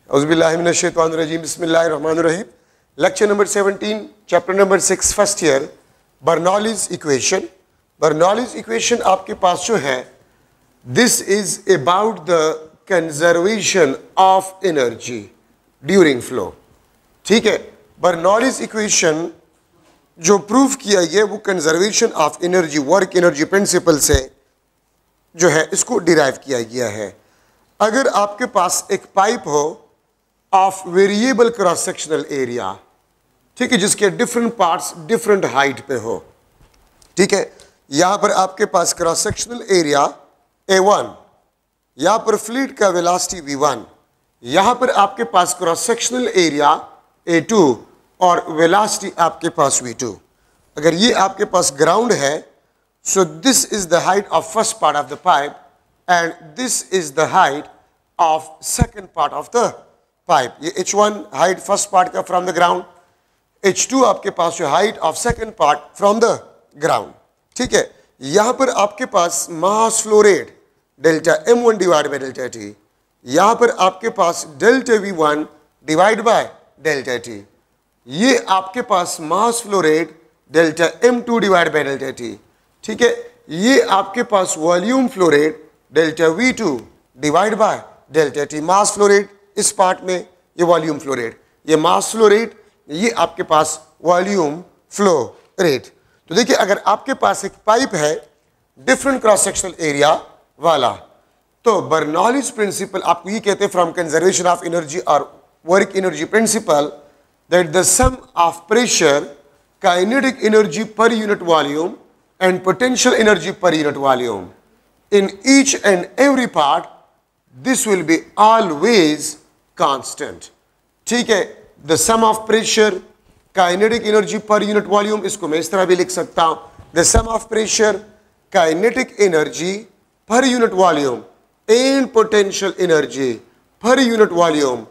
औज़ुबिल्लाहिमिनश्शैतानिर्रजीम बिस्मिल्लाहिर्रहमानिर्रहीम। Lecture number 17, chapter number 6, first year, Bernoulli's equation. Bernoulli's equation आपके पास जो है, this is about the conservation of energy during flow. ठीक है, बर्नौलीज इक्वेशन जो प्रूफ किया गया वो conservation of energy, work energy principal से जो है इसको डिराइव किया गया है। अगर आपके पास एक पाइप हो of variable cross sectional area, ठीक है, जिसके डिफरेंट पार्ट्स डिफरेंट हाइट पे हो, ठीक है, यहां पर आपके पास क्रॉस सेक्शनल एरिया A1, यहां पर फ्लूइड का वेलोसिटी V1, यहां पर आपके पास क्रॉस सेक्शनल एरिया A2 और वेलोसिटी आपके पास V2। अगर ये आपके पास ग्राउंड है, so this is the height of first part of the pipe and this is the height of second part of the pipe. ये H1 हाइट फर्स्ट पार्ट का from the ground, H2 आपके पास जो height of second part from the ground. ठीक है, यहां पर आपके पास mass flow rate delta M1 divide by delta T, यहां पर आपके पास delta V1 divide by delta T, ये आपके पास mass flow rate delta M2 divide by delta T। ठीक है, ये आपके पास volume flow rate delta V2 divide by delta T। Mass flow rate इस पार्ट में, ये वॉल्यूम फ्लो रेट, ये मास फ्लो रेट, ये आपके पास वॉल्यूम फ्लो रेट। तो देखिए, अगर आपके पास एक पाइप है डिफरेंट क्रॉस सेक्शनल एरिया वाला, तो बर्नौलीज प्रिंसिपल आपको ये कहते हैं फ्रॉम कंजर्वेशन ऑफ एनर्जी और work energy principle that the sum of pressure, kinetic energy per unit volume and potential energy per unit volume in each and every part, this will be always constant। ठीक है, the sum of pressure, kinetic energy per unit volume, इसको मैं इस तरह भी लिख सकता हूं, the sum of pressure, kinetic energy per unit volume and potential energy per unit volume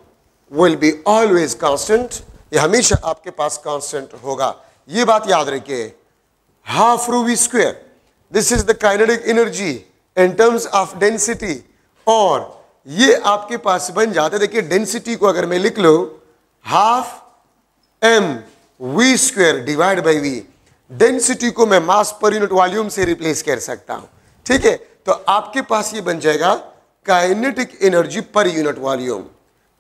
will be always constant। ये हमेशा आपके पास constant होगा। ये बात याद रखिए, half rho v square, this is the kinetic energy in terms of density, और ये आपके पास बन जाता है, देखिए डेंसिटी को अगर मैं लिख लो half m v square divide by v, density को मैं मास पर यूनिट वॉल्यूम से रिप्लेस कर सकता हूं। ठीक है, तो आपके पास ये बन जाएगा kinetic energy per unit volume.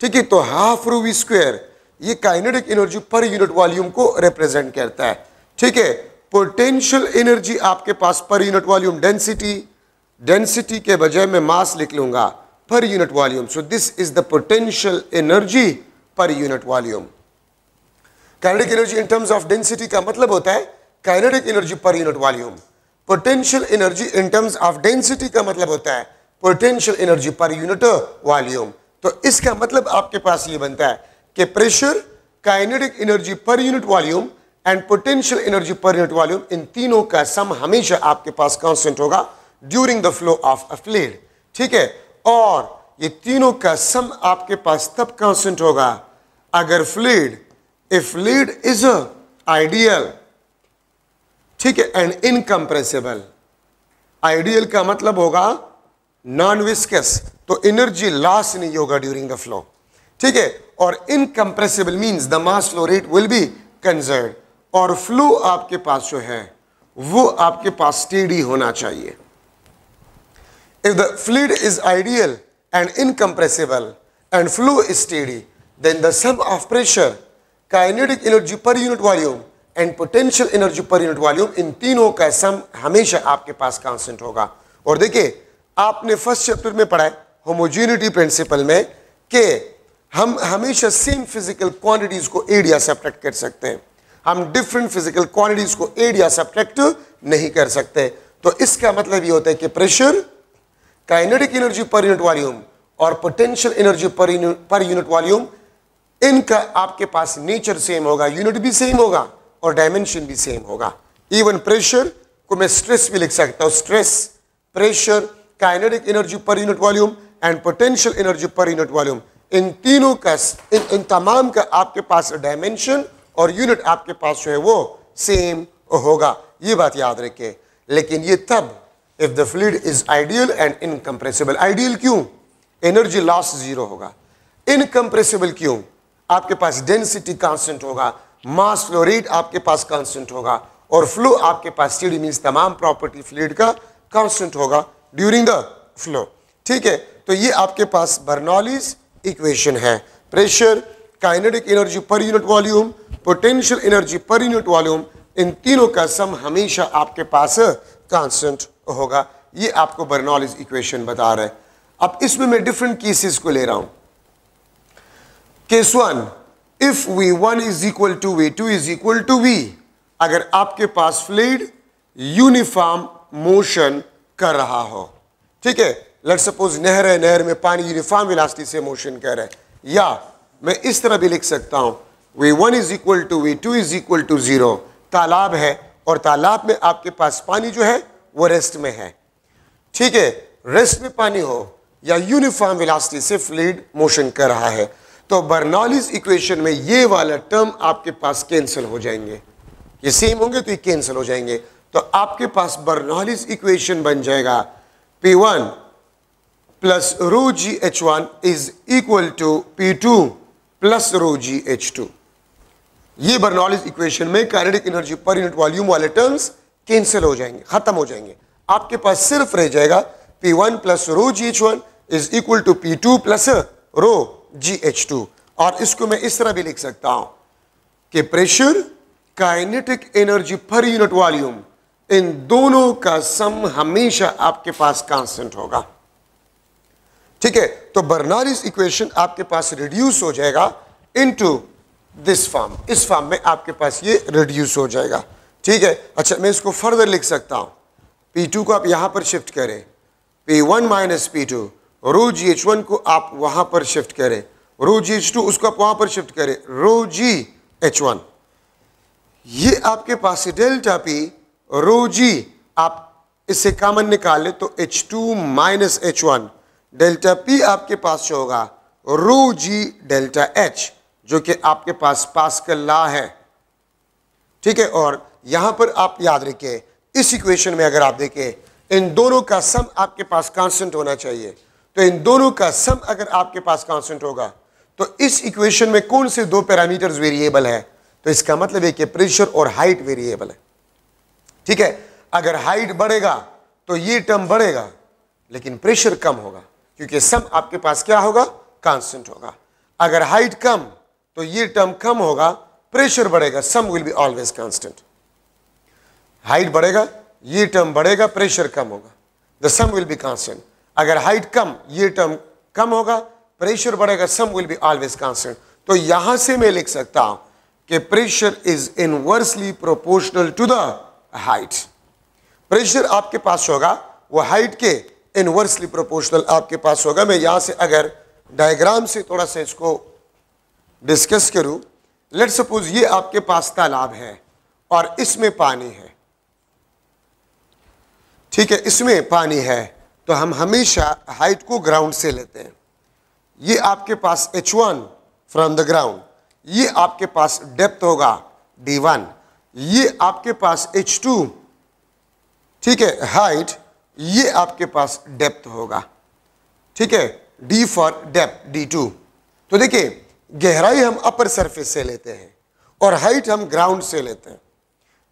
ठीक है, तो हाफ रो v स्क्वायर ये kinetic energy per unit volume को रिप्रेजेंट करता है। ठीक है, पोटेंशियल एनर्जी आपके पास पर यूनिट वॉल्यूम डेंसिटी, डेंसिटी के बजाय मैं मास लिख लूंगा per unit volume, so this is the potential energy per unit volume. Kinetic energy in terms of density का मतलब होता है kinetic energy per unit volume. Potential energy in terms of density का मतलब होता है potential energy per unit volume. तो इसका मतलब आपके पास ये बनता है कि pressure, kinetic energy per unit volume and potential energy per unit volume, इन तीनों का सम हमेशा आपके पास कांस्टेंट होगा during the flow of a fluid. ठीक है, और ये तीनों का सम आपके पास तब कांस्टेंट होगा अगर fluid, if fluid is ideal, ठीक है, एंड इनकम्प्रेसिबल। आइडियल का मतलब होगा नॉन विस्कस, तो एनर्जी लॉस नहीं होगा ड्यूरिंग द फ्लो। ठीक है, और incompressible means the mass flow rate will B conserve, और फ्लो आपके पास जो है वो आपके पास स्टेडी होना चाहिए। If the fluid is ideal and incompressible and flow is steady, then the sum of pressure, kinetic energy per unit volume and potential energy per unit volume, इन तीनों का सम हमेशा आपके पास कांस्टेंट होगा। और देखिए, आपने फर्स्ट चैप्टर में पढ़ा है होमोजेनिटी प्रिंसिपल में कि हम हमेशा सेम फिजिकल क्वांटिटीज को एरिया सब्ट्रैक्ट कर सकते हैं, हम डिफरेंट फिजिकल क्वांटिटीज को एरिया सब्ट्रैक्ट नहीं कर सकते। तो इसका मतलब ये होता है कि pressure, kinetic energy per unit volume और potential energy per unit volume, इनका आपके पास नेचर सेम होगा, यूनिट भी सेम होगा और डायमेंशन भी सेम होगा। इवन प्रेशर को मैं स्ट्रेस भी लिख सकता हूं, stress, pressure, kinetic energy per unit volume and potential energy per unit volume, इन तीनों का, इन तमाम का आपके पास डायमेंशन और यूनिट आपके पास जो है वो सेम होगा। ये बात याद रखिए। लेकिन ये तब if the fluid is ideal and incompressible। ideal क्यों? एनर्जी लॉस जीरो होगा। इनकम्प्रेसिबल क्यों? आपके पास डेंसिटी कांस्टेंट होगा, मास फ्लो रेट आपके पास कांस्टेंट होगा, और फ्लो आपके पास स्टेडी मींस तमाम प्रॉपर्टी फ्लूइड का कांस्टेंट होगा ड्यूरिंग द फ्लो। ठीक है, तो ये आपके पास बर्नौलीज इक्वेशन है। Pressure, kinetic energy per unit volume, potential energy per unit volume, इन तीनों का सम हमेशा आपके पास कांस्टेंट होगा। ये आपको बर्नौलीज इक्वेशन बता रहा है। अब इसमें मैं डिफरेंट केसेस को ले रहा हूं। Case 1, if V1 is equal to V2 is equal to V, अगर आपके पास फ्लूइड यूनिफॉर्म मोशन कर रहा हो, ठीक है, लेट सपोज नहर है, नहर में पानी यूनिफॉर्म वेलोसिटी से मोशन कर रहा है, या मैं इस तरह भी लिख सकता हूं V1 is equal to V2 is equal to 0। तालाब है और तालाब में आपके पास पानी जो है वो रेस्ट में है, ठीक है, रेस्ट में पानी हो या यूनिफॉर्म वेलोसिटी से फ्लूइड मोशन कर रहा है, तो बर्नौलीज इक्वेशन में ये वाला टर्म आपके पास कैंसिल हो जाएंगे। ये सेम होंगे तो ये कैंसिल हो जाएंगे, तो आपके पास बर्नौलीज इक्वेशन बन जाएगा P1 plus rho g H1 is equal to P2 plus rho g H2। ये बर्नौलीज इक्वेशन में kinetic energy per unit volume वाले टर्म्स कैंसिल हो जाएंगे, खत्म हो जाएंगे। आपके पास सिर्फ रह जाएगा P1 plus rho g H1 is equal to P2 plus rho g H2। और इसको मैं इस तरह भी लिख सकता हूं कि pressure, kinetic energy per unit volume, इन दोनों का सम हमेशा आपके पास कांस्टेंट होगा। ठीक है, तो बर्नौलीज इक्वेशन आपके पास रिड्यूस हो जाएगा इनटू दिस फॉर्म, इस फॉर्म में आपके पास ये रिड्यूस हो जाएगा। ठीक है, अच्छा मैं इसको फर्दर लिख सकता हूं, P2 को आप यहां पर शिफ्ट करें, P1 माइनस P2, रो जी H1 को आप वहां पर शिफ्ट करें, रो जी H2 उसको आप वहां पर शिफ्ट करें, रो जी H1, ये आपके पास डेल्टा P रो जी, आप इससे कॉमन निकाल ले तो H2 minus H1, delta P आपके पास जो होगा रो जी डेल्टा H, जो कि आपके पास पास्कल लॉ है। ठीक है, और यहां पर आप याद रखिए इस इक्वेशन में अगर आप देखें इन दोनों का सम आपके पास कांस्टेंट होना चाहिए, तो इन दोनों का सम अगर आपके पास कांस्टेंट होगा तो इस इक्वेशन में कौन से दो पैरामीटर्स वेरिएबल है, तो इसका मतलब है कि प्रेशर और हाइट वेरिएबल है। ठीक है, अगर हाइट बढ़ेगा तो ये टर्म बढ़ेगा लेकिन प्रेशर कम होगा, क्योंकि सम आपके पास क्या होगा, कांस्टेंट होगा। अगर हाइट कम तो ये टर्म कम होगा, प्रेशर बढ़ेगा, sum will be always constant. Height बढ़ेगा, ये टर्म बढ़ेगा, प्रेशर कम होगा, the sum will be constant. अगर हाइट कम, ये टर्म कम होगा, प्रेशर बढ़ेगा, sum will be always constant. तो यहां से मैं लिख सकता हूं कि pressure is inversely proportional to the height. Pressure आपके पास होगा वो हाइट के इनवर्सली प्रोपोर्शनल आपके पास होगा। मैं यहां से अगर डायग्राम से थोड़ा सा इसको डिस्कस करूं, लेट सपोज ये आपके पास तालाब है और इसमें पानी है, ठीक है, इसमें पानी है, तो हम हमेशा हाइट को ग्राउंड से लेते हैं। ये आपके पास H1 फ्रॉम द ग्राउंड, ये आपके पास डेप्थ होगा D1, ये आपके पास H2, ठीक है, हाइट, ये आपके पास डेप्थ होगा, ठीक है, D फॉर डेप्थ D2। तो देखिए गहराई हम अपर सरफेस से लेते हैं और हाइट हम ग्राउंड से लेते हैं।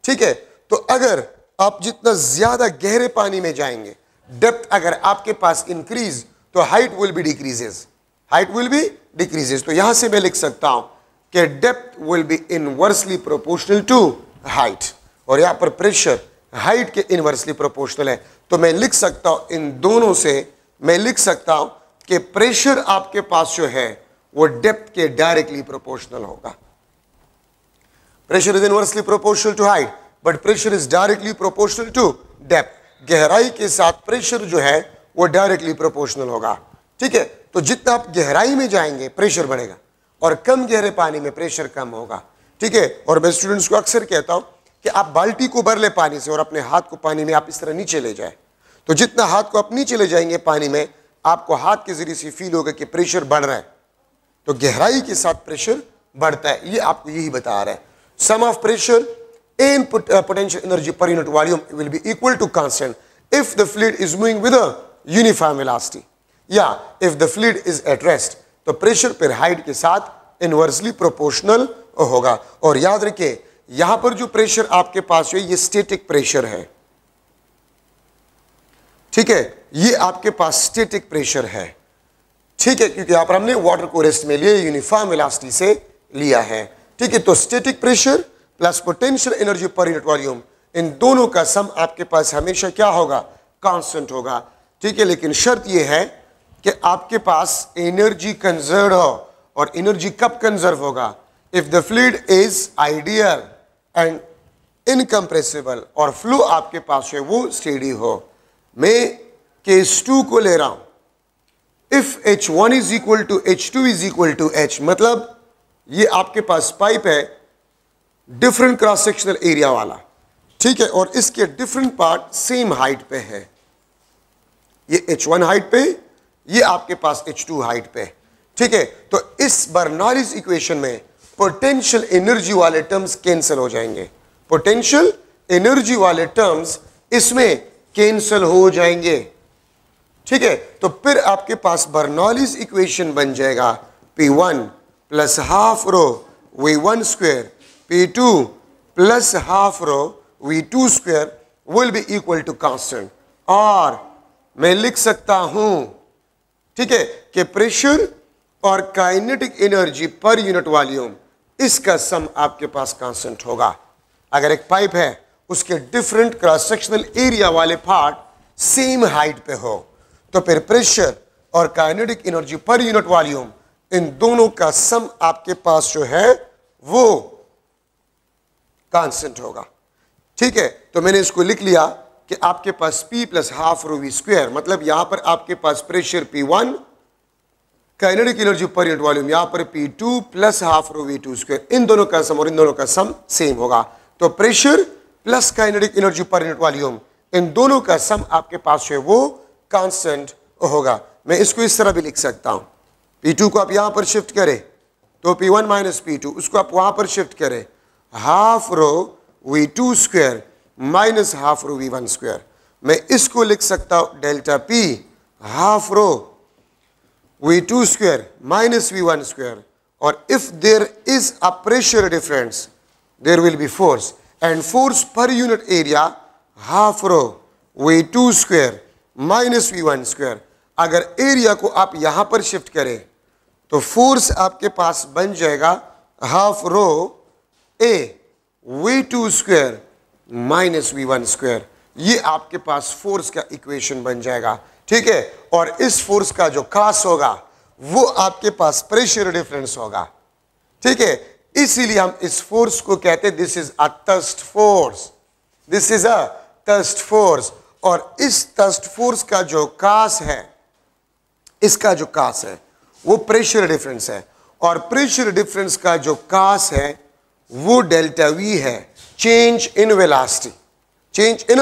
ठीक है, तो अगर आप जितना ज्यादा गहरे पानी में जाएंगे, डेप्थ अगर आपके पास इंक्रीज तो height will be decreases, height will be decreases. तो यहां से मैं लिख सकता हूं कि depth will be inversely proportional to height, और यहां पर प्रेशर हाइट के इनवर्सली प्रोपोर्शनल है। तो मैं लिख सकता हूं इन दोनों से मैं लिख सकता हूं कि प्रेशर आपके पास जो है वो डेप्थ के डायरेक्टली प्रोपोर्शनल होगा। Pressure is inversely proportional to height but pressure is directly proportional to depth. गहराई के साथ प्रेशर जो है वो डायरेक्टली प्रोपोर्शनल होगा। ठीक है, तो जितना आप गहराई में जाएंगे प्रेशर बढ़ेगा और कम गहरे पानी में प्रेशर कम होगा। ठीक है, और मैं स्टूडेंट्स को अक्सर कहता हूं कि आप बाल्टी को भर ले पानी से और अपने हाथ को पानी में आप इस तरह नीचे ले जाए, तो जितना हाथ को आप नीचे ले जाएंगे पानी में, आपको हाथ के जरिए से फील होगा कि प्रेशर बढ़ रहा है। तो गहराई के साथ प्रेशर बढ़ता है, ये आपको यही बता रहा है। Sum of pressure and potential energy per unit volume will be equal to constant if the fluid is moving with a uniform velocity, या if the fluid is at rest, तो प्रेशर फिर हाइट के साथ inversely proportional होगा। और याद रखिए यहां पर जो प्रेशर आपके पास है ये स्टैटिक प्रेशर है, ठीक है, ये आपके पास स्टैटिक प्रेशर है, ठीक है, क्योंकि यहां पर हमने वाटर को रेस्ट में लिए यूनिफॉर्म वेलोसिटी से लिया है, ठीक है। तो static pressure plus potential energy per unit volume, इन दोनों का सम आपके पास हमेशा क्या होगा, कांस्टेंट होगा, ठीक है। लेकिन शर्त यह है कि आपके पास एनर्जी कंजर्व हो, और एनर्जी कब कंजर्व होगा, if the fluid is ideal and incompressible, और फ्लो आपके पास है वो स्टेडी हो। मैं केस 2 को ले रहा हूं, if H1 is equal to H2 is equal to H, मतलब ये आपके पास पाइप है डिफरेंट क्रॉस सेक्शनल एरिया वाला, ठीक है, और इसके डिफरेंट पार्ट सेम हाइट पे है, ये H1 हाइट पे, ये आपके पास H2 हाइट पे, ठीक है। तो इस बर्नौलीज इक्वेशन में पोटेंशियल एनर्जी वाले टर्म्स कैंसिल हो जाएंगे, पोटेंशियल एनर्जी वाले टर्म्स इसमें कैंसिल हो जाएंगे, ठीक है। तो फिर आपके पास बर्नौलीज इक्वेशन बन जाएगा P1 plus half rho V1 square, P2 plus half rho V2 square will be equal to constant. और मैं लिख सकता हूं, ठीक है, कि प्रेशर और kinetic energy per unit volume इसका सम आपके पास कांस्टेंट होगा। अगर एक पाइप है उसके डिफरेंट क्रॉस सेक्शनल एरिया वाले पार्ट सेम हाइट पे हो, तो फिर प्रेशर और kinetic energy per unit volume इन दोनों का सम आपके पास जो है वो कांस्टेंट होगा, ठीक है। तो मैंने इसको लिख लिया कि आपके पास P plus half rho V square, मतलब यहां पर आपके पास pressure P1, kinetic energy per unit volume यहां पर P2 plus half rho V2 square, इन दोनों का सम और इन दोनों का सम सेम होगा। तो pressure plus kinetic energy per unit volume इन दोनों का सम आपके पास है वो कांस्टेंट होगा। मैं इसको इस तरह भी लिख सकता हूं, P2 को आप यहां पर शिफ्ट करें तो P1 माइनस P2, उसको आप वहां पर शिफ्ट करें, half rho V2 square minus half rho V1 square. मैं इसको लिख सकता हूं delta P half rho V2 square minus V1 square, और if there is a pressure difference there will be force, and force per unit area half rho V2 square minus V1 square. अगर area को आप यहां पर shift करें तो force आपके पास बन जाएगा half rho A V2 square minus V1 square. ये आपके पास फोर्स का इक्वेशन बन जाएगा, ठीक है। और इस फोर्स का जो कास होगा वो आपके पास प्रेशर डिफरेंस होगा, ठीक है। इसीलिए हम इस फोर्स को कहते हैं this is a thrust force, this is a thrust force. और इस थर्स्ट फोर्स का जो कास है, इसका जो कास है वो प्रेशर डिफरेंस है, और प्रेशर डिफरेंस का जो कास है वो डेल्टा V है, change in velocity, change in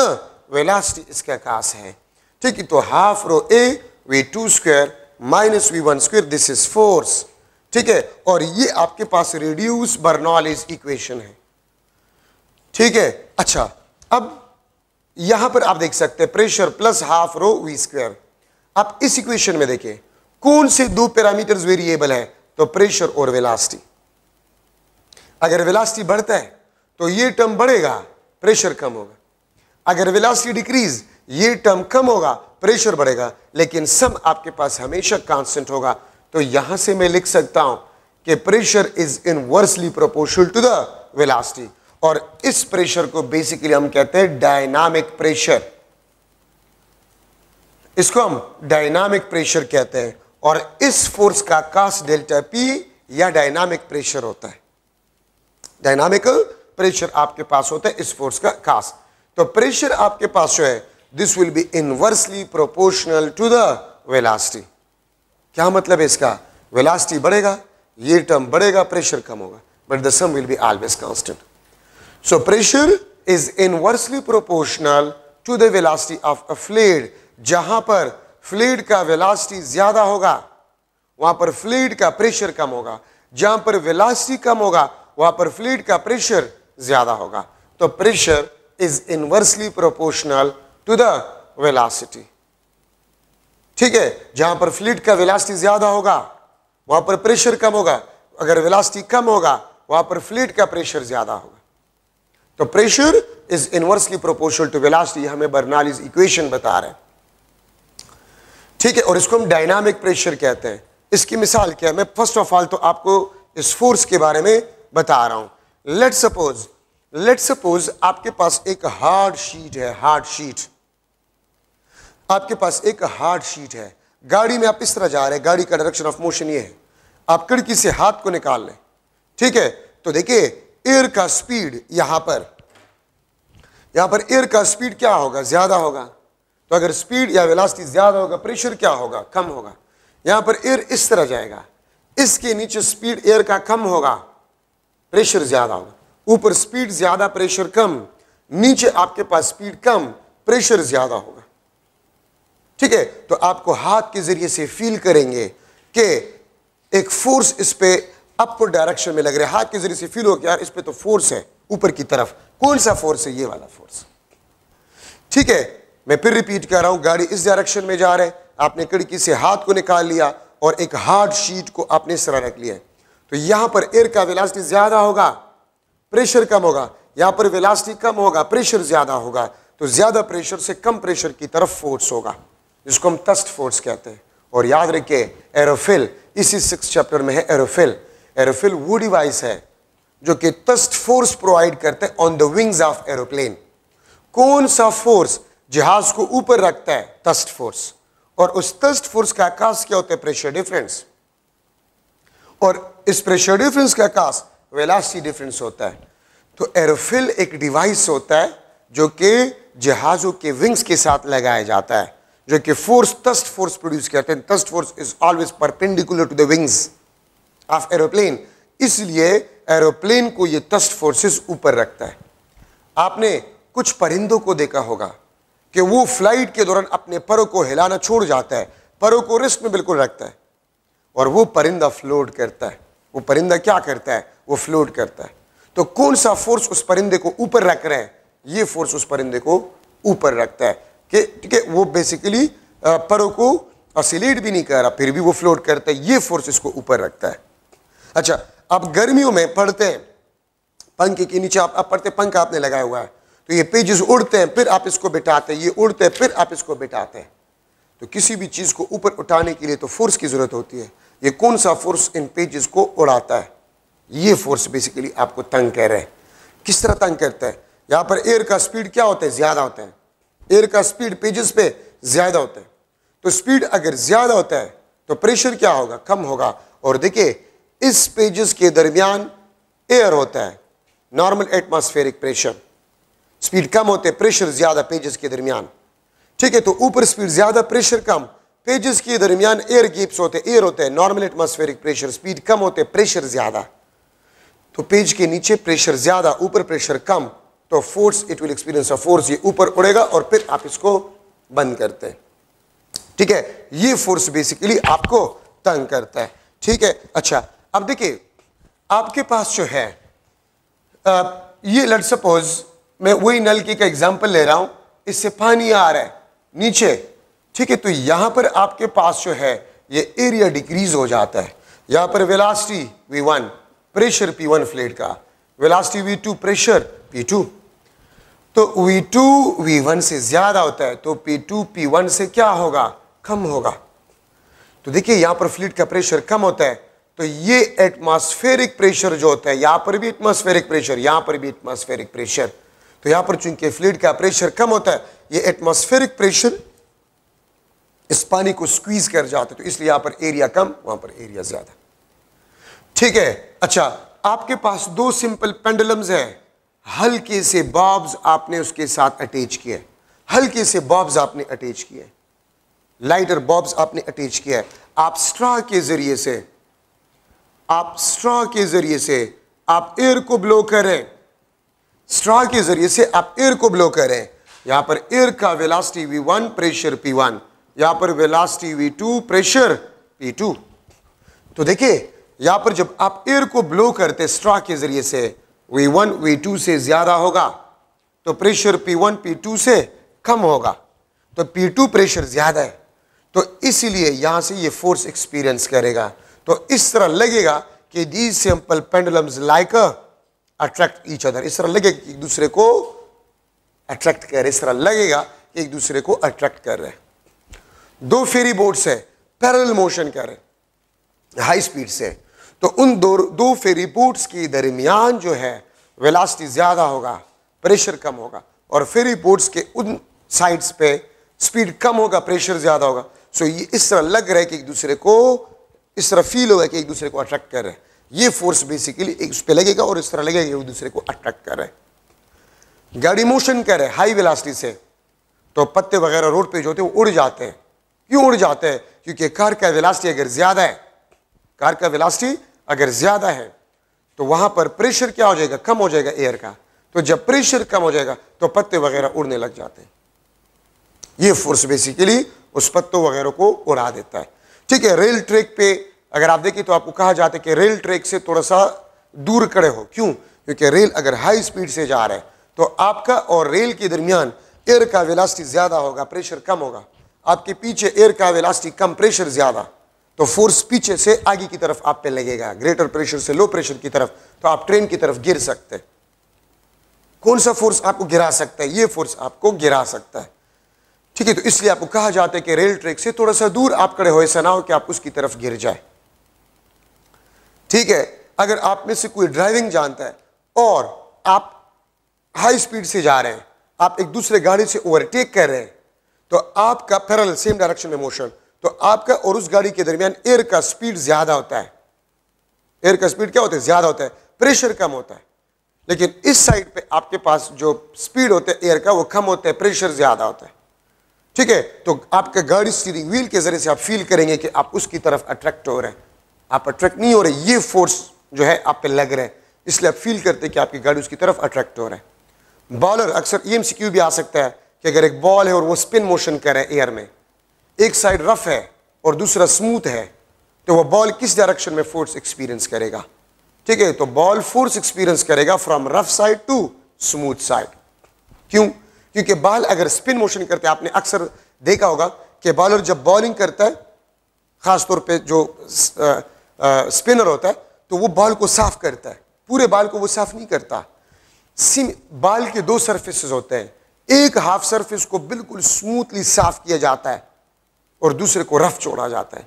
velocity इसका कास है, ठीक है। तो half rho A V2 square minus V1 square, this is force, ठीक है। और ये आपके पास रिड्यूस बर्नौलीज इक्वेशन है, ठीक है। अच्छा, अब यहां पर आप देख सकते हैं pressure plus half rho V square. आप इस इक्वेशन में देखिए कौन से दो पैरामीटर्स वेरिएबल है, तो प्रेशर और वेलोसिटी। अगर वेलोसिटी बढ़ता है तो ये टर्म बढ़ेगा, प्रेशर कम होगा। अगर वेलोसिटी डिक्रीज, ये टर्म कम होगा, प्रेशर बढ़ेगा, लेकिन सम आपके पास हमेशा कांस्टेंट होगा। तो यहां से मैं लिख सकता हूं कि pressure is inversely proportional to the velocity, और इस प्रेशर को बेसिकली हम कहते हैं डायनामिक प्रेशर, इसको हम डायनामिक प्रेशर कहते हैं। और इस फोर्स का कास डेल्टा P या डायनामिक प्रेशर होता है, डायनामिक प्रेशर आपके पास होता है इस फोर्स का कास। तो प्रेशर आपके पास जो है this will be inversely proportional to the velocity. क्या मतलब है इसका, वेलोसिटी बढ़ेगा, ये टर्म बढ़ेगा, प्रेशर कम होगा, but the sum will be always constant. So pressure is inversely proportional to the velocity of a fluid. जहां पर फ्लूइड का वेलोसिटी ज्यादा होगा वहां पर फ्लूइड का प्रेशर कम होगा, जहां पर वेलोसिटी कम होगा वहां पर फ्लूइड का प्रेशर ज्यादा होगा। तो pressure is inversely proportional to the velocity, ठीक है। जहां पर फ्लूइड का वेलोसिटी ज्यादा होगा वहां पर प्रेशर कम होगा। अगर वेलोसिटी कम होगा वहां पर फ्लूइड का प्रेशर ज्यादा होगा। तो pressure is inversely proportional to velocity, हमें बर्नौलीज इक्वेशन बता रहे हैं। ठीक है, और इसको हम डायनामिक प्रेशर कहते हैं। इसकी मिसाल क्या है, मैं फर्स्ट ऑफ ऑल तो आपको इस फोर्स के बारे में बता रहा हूं। लेट्स सपोज आपके पास एक हार्ड शीट है, हार्ड शीट, आपके पास एक हार्ड शीट है। गाड़ी में आप इस तरह जा रहे हैं, गाड़ी का डायरेक्शन ऑफ मोशन ये है, आप खिड़की से हाथ को निकाल लें। ठीक है, तो देखिए एयर का स्पीड यहां पर एयर का स्पीड क्या होगा, ज्यादा होगा। तो अगर स्पीड या वेलोसिटी ज्यादा होगा, प्रेशर क्या होगा, कम होगा। यहां पर एयर इस तरह जाएगा, इसके नीचे स्पीड एयर का कम होगा, प्रेशर ज्यादा होगा। ऊपर स्पीड ज्यादा, प्रेशर कम, नीचे आपके पास स्पीड कम, प्रेशर ज्यादा होगा। ठीक है, तो आपको हाथ के जरिए से फील करेंगे कि एक फोर्स इस पे अपवर्ड डायरेक्शन में लग रहा है। हाथ के जरिए से फील हो कि यार इस पे तो फोर्स है ऊपर की तरफ। कौन सा फोर्स है, ये वाला फोर्स। ठीक है, मैं फिर रिपीट कर रहा हूं, गाड़ी इस डायरेक्शन में जा रहा है, आपने खिड़की से हाथ को निकाल लिया और एक हार्ड शीट को आपने इस तरह रख लिया। तो यहां पर एयर का वेलोसिटी ज्यादा होगा, प्रेशर कम होगा। यहां पर वेलोसिटी कम होगा, प्रेशर ज्यादा होगा। तो ज्यादा प्रेशर से कम प्रेशर की तरफ फोर्स होगा, जिसको हम थ्रस्ट फोर्स कहते हैं। और याद रखिए एरोफिल, इसी 6th चैप्टर में है एरोफिल। एरोफिल वो डिवाइस है जो कि थ्रस्ट फोर्स प्रोवाइड करते हैं on the wings of aeroplane. कौन सा फोर्स जहाज को ऊपर रखता है, थ्रस्ट फोर्स। और उस थ्रस्ट फोर्स का आकाश क्या होता है, प्रेशर डिफरेंस। और इस प्रेशर डिफरेंस का आकाश वेलोसिटी डिफरेंस होता है। तो एरोफिल एक डिवाइस होता है जो कि जहाजों के विंग्स के साथ लगाया जाता है, जो कि फोर्स, थ्रस्ट फोर्स प्रोड्यूस करते हैं। Thrust force is always perpendicular to the wings of aeroplane, इसलिए एरोप्लेन को ये थ्रस्ट फोर्सेस ऊपर रखता है। आपने कुछ परिंदों को देखा होगा कि वो फ्लाइट के दौरान अपने परों को हिलाना छोड़ जाता है, परों को रेस्ट में बिल्कुल रखता है, और वो परिंदा फ्लोट करता है। वो परिंदा क्या करता है, वो फ्लोट करता है। तो कौन सा फोर्स उस परिंदे को ऊपर रख रहे हैं, ये फोर्स उस परिंदे को ऊपर रखता है। कि ठीक है, वो बेसिकली परों को ऑसिलेट भी नहीं कर रहा, फिर भी वो फ्लोट करता है, ये फोर्स इसको ऊपर रखता है। अच्छा, आप गर्मियों में पढ़ते हैं, पंखे के नीचे आप पढ़ते, पंखा आपने लगाया हुआ है, तो ये पेजेस उड़ते हैं, फिर आप इसको बिठाते हैं, ये उड़ते हैं, फिर आप इसको बिठाते हैं। तो किसी भी चीज को ऊपर उठाने के लिए तो फोर्स की जरूरत होती है। ये कौन सा फोर्स इन पेजेस को उड़ाता है, ये फोर्स बेसिकली आपको तंग कर रहा है। किस तरह तंग करता है, यहां पर एयर का स्पीड क्या होता है, ज्यादा होता है। एयर का स्पीड पेजेस पे ज्यादा होता है। तो स्पीड अगर ज्यादा होता है तो प्रेशर क्या होगा, कम होगा। और देखिए इस पेजेस के दरमियान एयर होता है, नॉर्मल एटमॉस्फेरिक प्रेशर। स्पीड कम होते हैं, प्रेशर ज्यादा पेजेस के दरमियान। ठीक है, तो ऊपर स्पीड ज्यादा, प्रेशर कम, पेजेस के दरमियान एयर गैप्स होते हैं, एयर होता है, नॉर्मल एटमॉस्फेरिक प्रेशर। स्पीड कम होते हैं, प्रेशर ज्यादा। तो पेज के नीचे प्रेशर ज्यादा, ऊपर प्रेशर कम, तो force, it will experience a force, ये ऊपर उड़ेगा और फिर आप इसको बंद करते हैं। ठीक है, ये फोर्स बेसिकली आपको तंग करता है। ठीक है, अच्छा अब देखिए आपके पास जो है ये लेट्स सपोज मैं वही नलकी का एग्जांपल ले रहा हूं, इससे पानी आ रहा है नीचे। ठीक है, तो यहां पर आपके पास जो है ये एरिया डिक्रीज हो जाता है। यहां पर velocity v1, pressure p1 fluid का, वेलोसिटी v2, प्रेशर p2। तो v2 v1 से ज्यादा होता है, तो p2 p1 से क्या होगा, कम होगा। तो देखिए यहां पर फ्लूइड का प्रेशर कम होता है, तो ये एटमॉस्फेरिक प्रेशर जो होता है, यहां पर भी एटमॉस्फेरिक प्रेशर, यहां पर भी एटमॉस्फेरिक प्रेशर। तो यहां पर चूंकि फ्लूइड का प्रेशर कम होता है, ये एटमॉस्फेरिक प्रेशर इस पानी को स्क्वीज कर जाता है, तो इसलिए यहां पर एरिया कम, वहां पर एरिया ज्यादा। ठीक है, अच्छा आपके पास दो सिंपल पेंडुलम्स है, हल्के से बॉब्स आपने उसके साथ अटैच किए, हल्के से बॉब्स आपने अटैच किए, लाइटर बॉब्स आपने अटैच किया है। आप स्ट्रॉ के जरिए से आप एयर को ब्लो करें, स्ट्रॉ के जरिए से आप एयर को ब्लो करें। यहां पर एयर का वेलोसिटी v1, प्रेशर p1, यहां पर वेलोसिटी v2, प्रेशर p2। तो देखिए यहां पर जब आप एयर को ब्लो करते स्ट्रॉ के जरिए से, v1 v2 से ज्यादा होगा, तो प्रेशर p1 p2 से कम होगा, तो p2 प्रेशर ज्यादा है, तो इसीलिए यहां से ये फोर्स एक्सपीरियंस करेगा। तो इस तरह लगेगा कि these simple pendulums like attract each other, इस तरह लगेगा कि एक दूसरे को अट्रैक्ट कर रहे, इस तरह लगेगा कि एक दूसरे को अट्रैक्ट कर रहे हैं। दो फेरी बोट्स है, पैरेलल मोशन कर रहे हाई स्पीड से, तो उन दो फेरी बोट्स के दरमियान जो है वेलोसिटी ज्यादा होगा, प्रेशर कम होगा, और फेरी बोट्स के उन साइड्स पे स्पीड कम होगा, प्रेशर ज्यादा होगा। सो ये इस तरह लग रहा है कि एक दूसरे को, इस तरह फील होगा कि एक दूसरे को अट्रैक्ट कर रहे हैं। ये फोर्स बेसिकली एक उस पे लगेगा और इस तरह लगेगा कि एक दूसरे को अट्रैक्ट कर रहे हैं। गाड़ी मोशन कर रहे हैं हाई वेलोसिटी से, तो पत्ते वगैरह रोड पे जो होते हैं वो उड़ जाते हैं। क्यों उड़ जाते हैं? क्योंकि कार का वेलोसिटी अगर ज्यादा है, कार का वेलोसिटी अगर ज्यादा है तो वहां पर प्रेशर क्या हो जाएगा, कम हो जाएगा एयर का। तो जब प्रेशर कम हो जाएगा तो पत्ते वगैरह उड़ने लग जाते हैं। ये फोर्स बेसिकली उस पत्तों वगैरह को उड़ा देता है। ठीक है, रेल ट्रैक पे अगर आप देखिए तो आपको कहा जाता है कि रेल ट्रैक से थोड़ा सा दूर खड़े हो। क्यों? क्योंकि रेल अगर हाई स्पीड से जा रहा है तो आपका और रेल के दरमियान एयर का वेलोसिटी ज्यादा होगा, प्रेशर कम होगा। आपके पीछे एयर का वेलोसिटी कम, प्रेशर ज्यादा, तो फोर्स पीछे से आगे की तरफ आप पे लगेगा, ग्रेटर प्रेशर से लो प्रेशर की तरफ, तो आप ट्रेन की तरफ गिर सकते हैं। कौन सा फोर्स आपको गिरा सकता है? ये फोर्स आपको गिरा सकता है। ठीक है, तो इसलिए आपको कहा जाता है कि रेल ट्रैक से थोड़ा सा दूर आप खड़े हो, ऐसा ना हो कि आप उसकी तरफ गिर जाए। ठीक है, अगर आप में से कोई ड्राइविंग जानता है और आप हाई स्पीड से जा रहे हैं, आप एक दूसरे गाड़ी से ओवरटेक कर रहे हैं, तो आपका पैरेलल सेम डायरेक्शन में मोशन, तो आपका और उस गाड़ी के दरमियान एयर का स्पीड ज्यादा होता है। एयर का स्पीड क्या होता है? ज्यादा होता है, प्रेशर कम होता है। लेकिन इस साइड पे आपके पास जो स्पीड होता है एयर का वो कम होता है, प्रेशर ज्यादा होता है। ठीक है, तो आपका गाड़ी स्टीयरिंग व्हील के जरिए से आप फील करेंगे कि आप उसकी तरफ अट्रैक्ट हो रहे हैं। आप अट्रैक्ट नहीं हो रहे, ये फोर्स जो है आप पे लग रहे हैं, इसलिए आप फील करते हैं कि आपकी गाड़ी उसकी तरफ अट्रैक्ट हो रहा है। बॉलर, अक्सर ये एमसीक्यू भी आ सकता है कि अगर एक बॉल है और वो स्पिन मोशन कर रहे हैं एयर में, एक साइड रफ है और दूसरा स्मूथ है, तो वो बॉल किस डायरेक्शन में फोर्स एक्सपीरियंस करेगा? ठीक है, तो बॉल फोर्स एक्सपीरियंस करेगा from rough side to smooth side. क्यों? क्योंकि बॉल अगर स्पिन मोशन करते हैं, आपने अक्सर देखा होगा कि बॉलर जब बॉलिंग करता है, खासतौर पे जो स्पिनर होता है, तो वो बॉल को साफ करता है, पूरे बॉल को वो साफ नहीं करता। बॉल के दो सरफेसेस होते हैं, एक हाफ सरफेस को बिल्कुल स्मूथली साफ किया जाता है और दूसरे को रफ छोड़ा जाता है।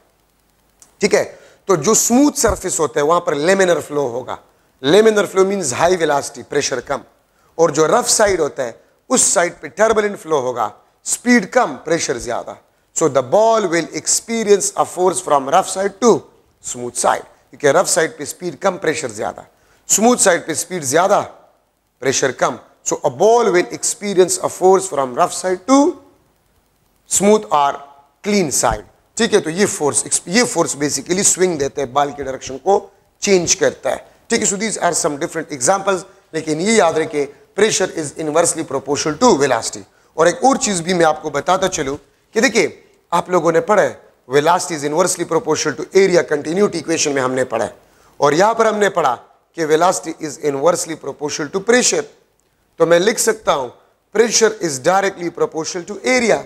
ठीक है, तो जो स्मूथ सरफेस होता है वहां पर लेमिनर फ्लो होगा। Laminar flow means high velocity, pressure कम, और जो रफ साइड होता है उस साइड पे टर्बुलेंट फ्लो होगा, स्पीड कम, प्रेशर ज्यादा। So the ball will experience a force from rough side to smooth side, क्योंकि रफ साइड पे स्पीड कम, प्रेशर ज्यादा, स्मूथ साइड पे स्पीड ज्यादा, प्रेशर कम। So a ball will experience a force from rough side to smooth और clean side. ठीक है, तो ये फोर्स बेसिकली स्विंग देते हैं, बॉल के डायरेक्शन को चेंज करता है। ठीक है, so these are some different examples, लेकिन ये याद रखें pressure is inversely proportional to velocity. और एक और चीज भी मैं आपको बताता चलूं कि देखिए, आप लोगों ने पढ़ा है velocity is inversely proportional to area continuity equation में हमने पढ़ा है, और यहां पर हमने पढ़ा कि velocity is inversely proportional to pressure. तो मैं लिख सकता हूं pressure is directly proportional to area.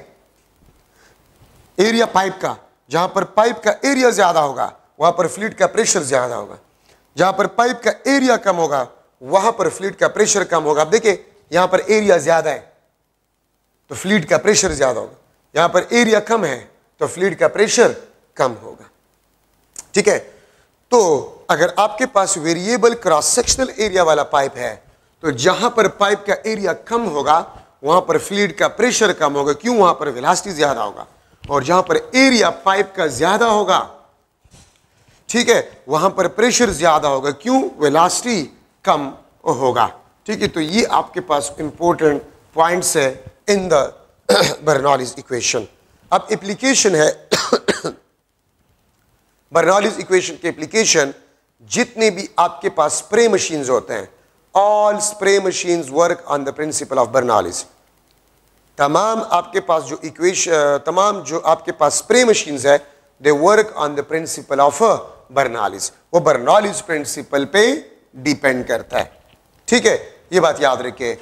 Area pipe का, जहां पर पाइप का एरिया ज्यादा होगा वहां पर फ्लूइड का प्रेशर ज्यादा होगा, जहां पर पाइप का एरिया कम होगा वहां पर फ्लूइड का प्रेशर कम होगा। आप देखिए, यहां पर एरिया ज्यादा है तो फ्लूइड का प्रेशर ज्यादा होगा, यहां पर एरिया कम है तो फ्लूइड का प्रेशर कम होगा। ठीक है, तो अगर आपके पास वेरिएबल क्रॉस सेक्शनल एरिया वाला पाइप है तो जहां पर पाइप का एरिया कम होगा वहां पर फ्लूइड का प्रेशर कम होगा। क्यों? वहां पर वेलोसिटी ज्यादा होगा। और जहां पर एरिया पाइप का ज्यादा होगा, ठीक है, वहां पर प्रेशर ज्यादा होगा। क्यों? वेलोसिटी कम होगा। ठीक है, तो ये आपके पास इंपॉर्टेंट पॉइंट्स है इन द बर्नौलीज इक्वेशन। अब एप्लीकेशन है बर्नौलीज इक्वेशन के एप्लीकेशन, जितने भी आपके पास स्प्रे मशीन्स होते हैं, all spray machines work on the principle of Bernoulli's. तमाम आपके पास जो इक्वेशन, तमाम जो आपके पास स्प्रे मशीन्स है, they work on the principle of Bernoulli's. वो बर्नौलीज प्रिंसिपल पे डिपेंड करता है। ठीक है, ये बात याद रखिए।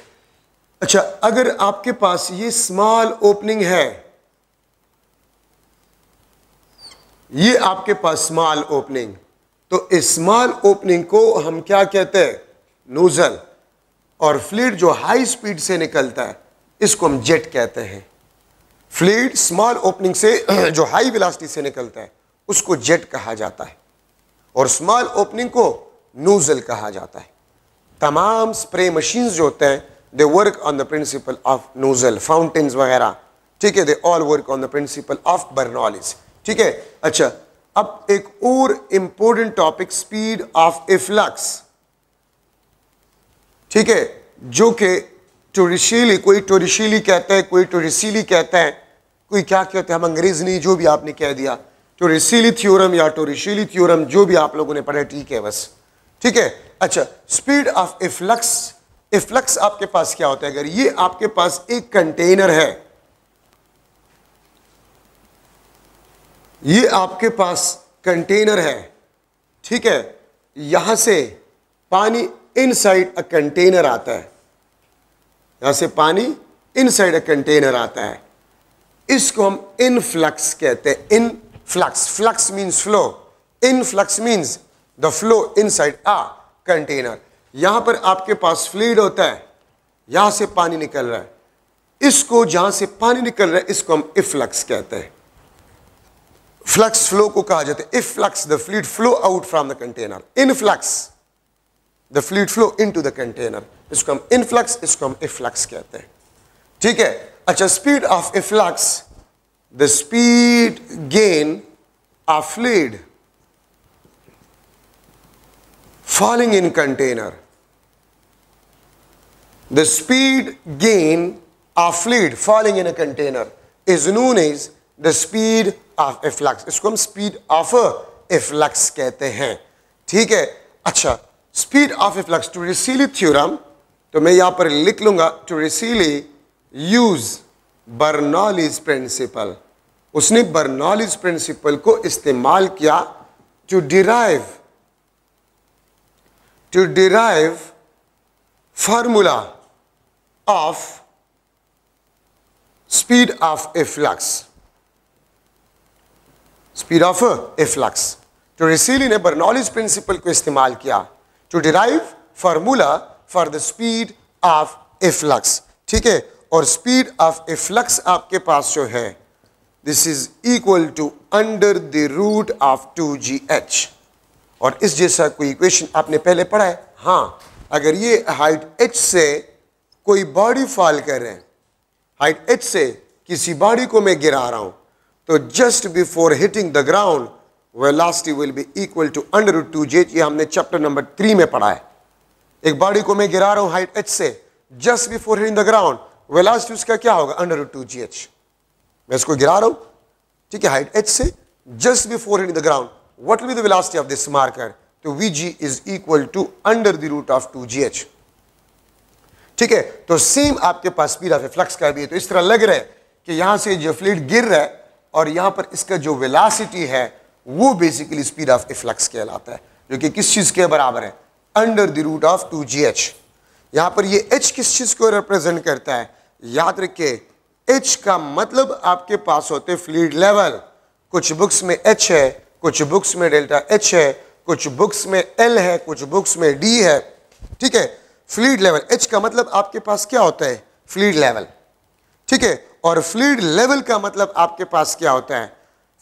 अच्छा, अगर आपके पास ये स्मॉल ओपनिंग है, ये आपके पास स्मॉल ओपनिंग, तो इस स्मॉल ओपनिंग को हम क्या कहते हैं? नोजल। और फ्लूइड जो हाई स्पीड से निकलता है इसको हम जेट कहते हैं। फ्लूइड स्मॉल ओपनिंग से जो हाई वेलोसिटी से निकलता है उसको जेट कहा जाता है, और स्मॉल ओपनिंग को नोजल कहा जाता है। तमाम स्प्रे मशीन्स जो होते हैं they work on the principle of nozzle, fountains वगैरह, ठीक है, they all work on the principle of Bernoulli's, ठीक है। अच्छा, अब एक और important topic, speed of efflux, ठीक है, जो कि टोरिशीली, कोई टोरिशीली कहता है, कोई टोरिसीली कहता है, कोई क्या कहते हैं, हम अंग्रेज नहीं, जो भी आपने कह दिया, टोरिसीली थ्योरम या टोरिशीली थ्योरम, जो भी आप लोगों ने पढ़ा, ठीक है बस, ठीक है। अच्छा, स्पीड ऑफ इफ्लक्स, इफ्लक्स आपके पास क्या होता है? अगर ये आपके पास एक कंटेनर है, ये आपके पास कंटेनर है, ठीक है, यहां से पानी इनसाइड अ कंटेनर आता है, यहां से पानी इनसाइड अ कंटेनर आता है, इसको हम इनफ्लक्स कहते हैं। Influx, flux means flow, influx means the flow inside a container. यहां पर आपके पास फ्लूइड होता है, यहां से पानी निकल रहा है, इसको जहां से पानी निकल रहा है इसको हम इफ्लक्स कहते हैं। फ्लक्स फ्लो को कहा जाता है efflux, the fluid flow out from the container. Influx, the fluid flow into the container, इसको हम इनफ्लक्स, इसको हम इफ्लक्स कहते हैं, ठीक है। अच्छा, speed of efflux, the speed gain of fluid falling in container, the speed gain of fluid falling in a container is known as the speed of efflux, इसको हम speed of efflux कहते हैं, ठीक है। अच्छा, speed of efflux, टोरिसीली थ्योरम, तो मैं यहां पर लिख लूंगा, टोरिसीली यूज बर्नौलीज प्रिंसिपल, उसने बर्नौलीज प्रिंसिपल को इस्तेमाल किया to derive formula of speed of efflux, speed of efflux। टोरिसीली ने बर्नौलीज प्रिंसिपल को इस्तेमाल किया to derive formula for the speed of efflux, ठीक है। और speed of efflux आपके पास जो है, this is equal to under the root of 2gh, और इस जैसा कोई इक्वेशन आपने पहले पढ़ा है। हाँ, अगर ये हाइट h से कोई बॉडी फॉल कर रहे हैं, हाइट h से किसी बॉडी को मैं गिरा रहा हूं, तो just before hitting the ground velocity will be equal to under root 2gh, ये हमने चैप्टर नंबर 3 में पढ़ा है। एक बॉडी को मैं गिरा रहा हूं हाइट h से, just before hitting the ground velocity उसका क्या होगा? Under root 2gh। मैं इसको गिरा रहा हूं, ठीक है, हाइट h से, just before hitting the ground, what will be the velocity of this marker? तो Vg is equal to under the root of 2gh, ठीक है। तो सेम आपके पास स्पीड ऑफ फ्लक्स का भी है। तो इस तरह लग रहा है कि यहां से जो फ्लूइड गिर रहा है और यहां पर इसका जो वेलोसिटी है वो बेसिकली स्पीड ऑफ फ्लक्स कहलाता है, जो कि किस चीज के बराबर है? Under the root of 2gh। यहां पर ये h किस चीज को रिप्रेजेंट करता है? याद रखिए, h का मतलब आपके पास होते फ्लूइड लेवल। कुछ बुक्स में h है, कुछ बुक्स में डेल्टा h है, कुछ बुक्स में L है, कुछ बुक्स में D है, ठीक है। फ्लूइड लेवल, H का मतलब आपके पास क्या होता है? फ्लूइड लेवल, ठीक है। और फ्लूइड लेवल का मतलब आपके पास क्या होता है?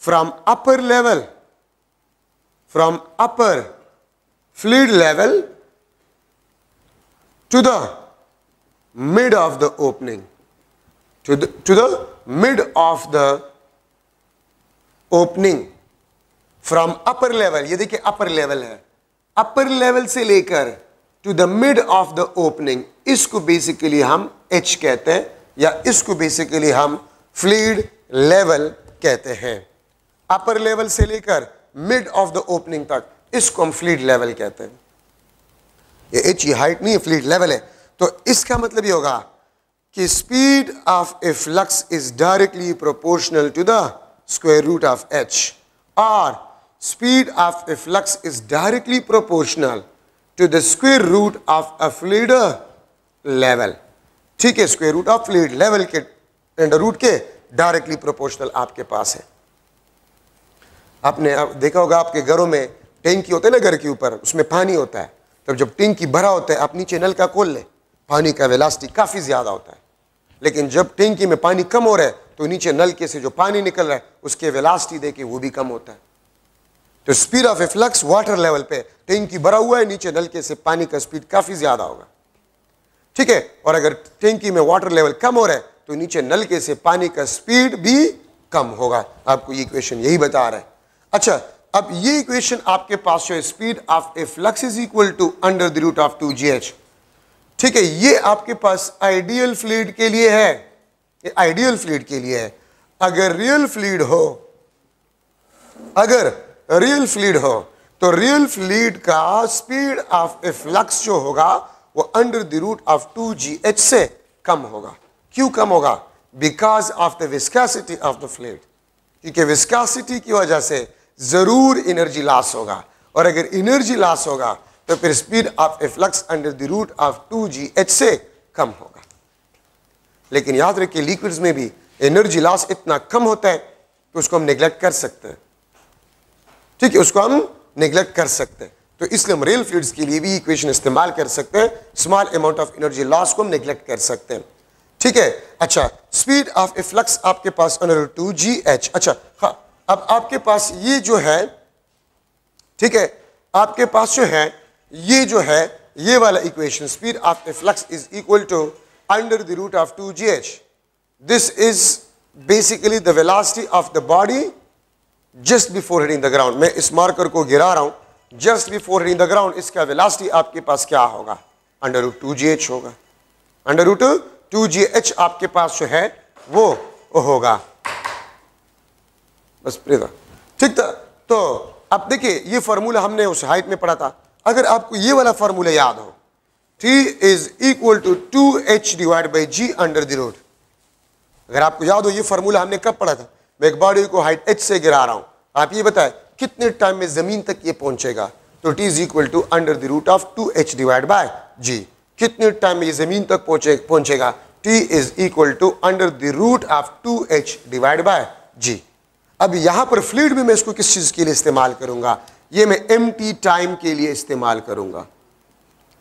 From upper level, from upper fluid level to the mid of the opening, to the mid of the opening, from upper level. ये देखिए अपर लेवल है, अपर लेवल से लेकर to the mid of the opening, इसको basically हम H कहते हैं, या इसको बेसिकली हम फ्लूइड लेवल कहते हैं। अपर लेवल से लेकर मिड ऑफ द ओपनिंग तक इसको हम फ्लूइड लेवल कहते हैं। ये H, ये हाइट नहीं है, फ्लूइड लेवल है। तो इसका मतलब ये होगा कि speed of A flux is directly proportional to the square root of H, और speed of a flux is directly proportional to the square root of a fluid level, ठीक है। Square root of fluid level के under root के directly proportional आपके पास है। आपने देखा होगा आपके घरों में टैंकी होता है ना घर के ऊपर, उसमें पानी होता है, तब जब टैंकी भरा होता है आप नीचे नल का खोल ले, पानी का वेलोसिटी काफ़ी ज़्यादा होता है। लेकिन जब टैंकी में पानी कम हो रहा है तो नीचे नल के से जो पानी निकल रहा है उसके वेलोसिटी देके वो भी कम होता है। तो speed of A flux water level पे, टैंकी भरा हुआ है, नीचे नल के से पानी का स्पीड काफ़ी ज़्यादा होगा, ठीक है। और अगर टैंकी में वाटर लेवल कम हो रहा है तो नीचे नल के से पानी का स्पीड भी कम होगा। आपको ये इक्वेशन यही बता रहा है। अच्छा, अब ये इक्वेशन आपके पास जो है, speed of A flux is equal to under the root of 2gh, ठीक है। ये आपके पास आइडियल फ्लूइड के लिए है, ये आइडियल फ्लूइड के लिए है। अगर रियल फ्लूइड हो, अगर रियल फ्लूइड हो तो रियल फ्लूइड का स्पीड ऑफ ए फ्लक्स जो होगा वो under the root of 2gh से कम होगा। क्यों कम होगा? Because of the viscosity of the fluid, क्योंकि विस्कोसिटी की वजह से जरूर एनर्जी लॉस होगा, और अगर एनर्जी लॉस होगा तो फिर speed of A flux under the root of 2gh से कम होगा। लेकिन याद रखिए लिक्विड्स में भी एनर्जी लॉस इतना कम होता है कि उसको हम नेग्लेक्ट कर सकते हैं, ठीक है, उसको हम नेग्लेक्ट कर सकते हैं। तो इसलिए हम रियल फ्लूइड्स के लिए भी इक्वेशन इस्तेमाल कर सकते हैं, small amount of energy loss को हम नेग्लेक्ट कर सकते हैं, ठीक है। अच्छा, स्पीड ऑफ ए फ्लक्स आपके पास अंडर रूट 2gh। अच्छा हाँ, अब आपके पास ये जो है, ठीक है, आपके पास जो है ये वाला equation, speed of A flux is equal to under the root of 2gh। This is basically the velocity of the body just before hitting the ground. मैं इस मार्कर को गिरा रहा हूं, just before hitting the ground इसका velocity आपके पास क्या होगा? अंडर रूट 2gh होगा। अंडर रूट 2gh आपके पास जो है वो होगा, बस ठीक था। तो अब देखिए ये फार्मूला हमने उस हाइट में पढ़ा था। अगर आपको ये वाला फार्मूला याद हो, T is equal to 2h divide by g under the root, अगर आपको याद हो ये फार्मूला हमने कब पढ़ा था? मैं एक बॉडी को हाइट h से गिरा रहा हूं, आप ये बताएं कितने टाइम में जमीन तक ये पहुंचेगा? तो T is equal to under the root of 2h divide by g। कितने टाइम में ये जमीन तक पहुंचेगा? T is equal to under the root of 2h divide by g। अब यहां पर फ्लूइड में मैं इसको किस चीज के लिए इस्तेमाल करूंगा? ये मैं एम्प्टी टाइम के लिए इस्तेमाल करूंगा।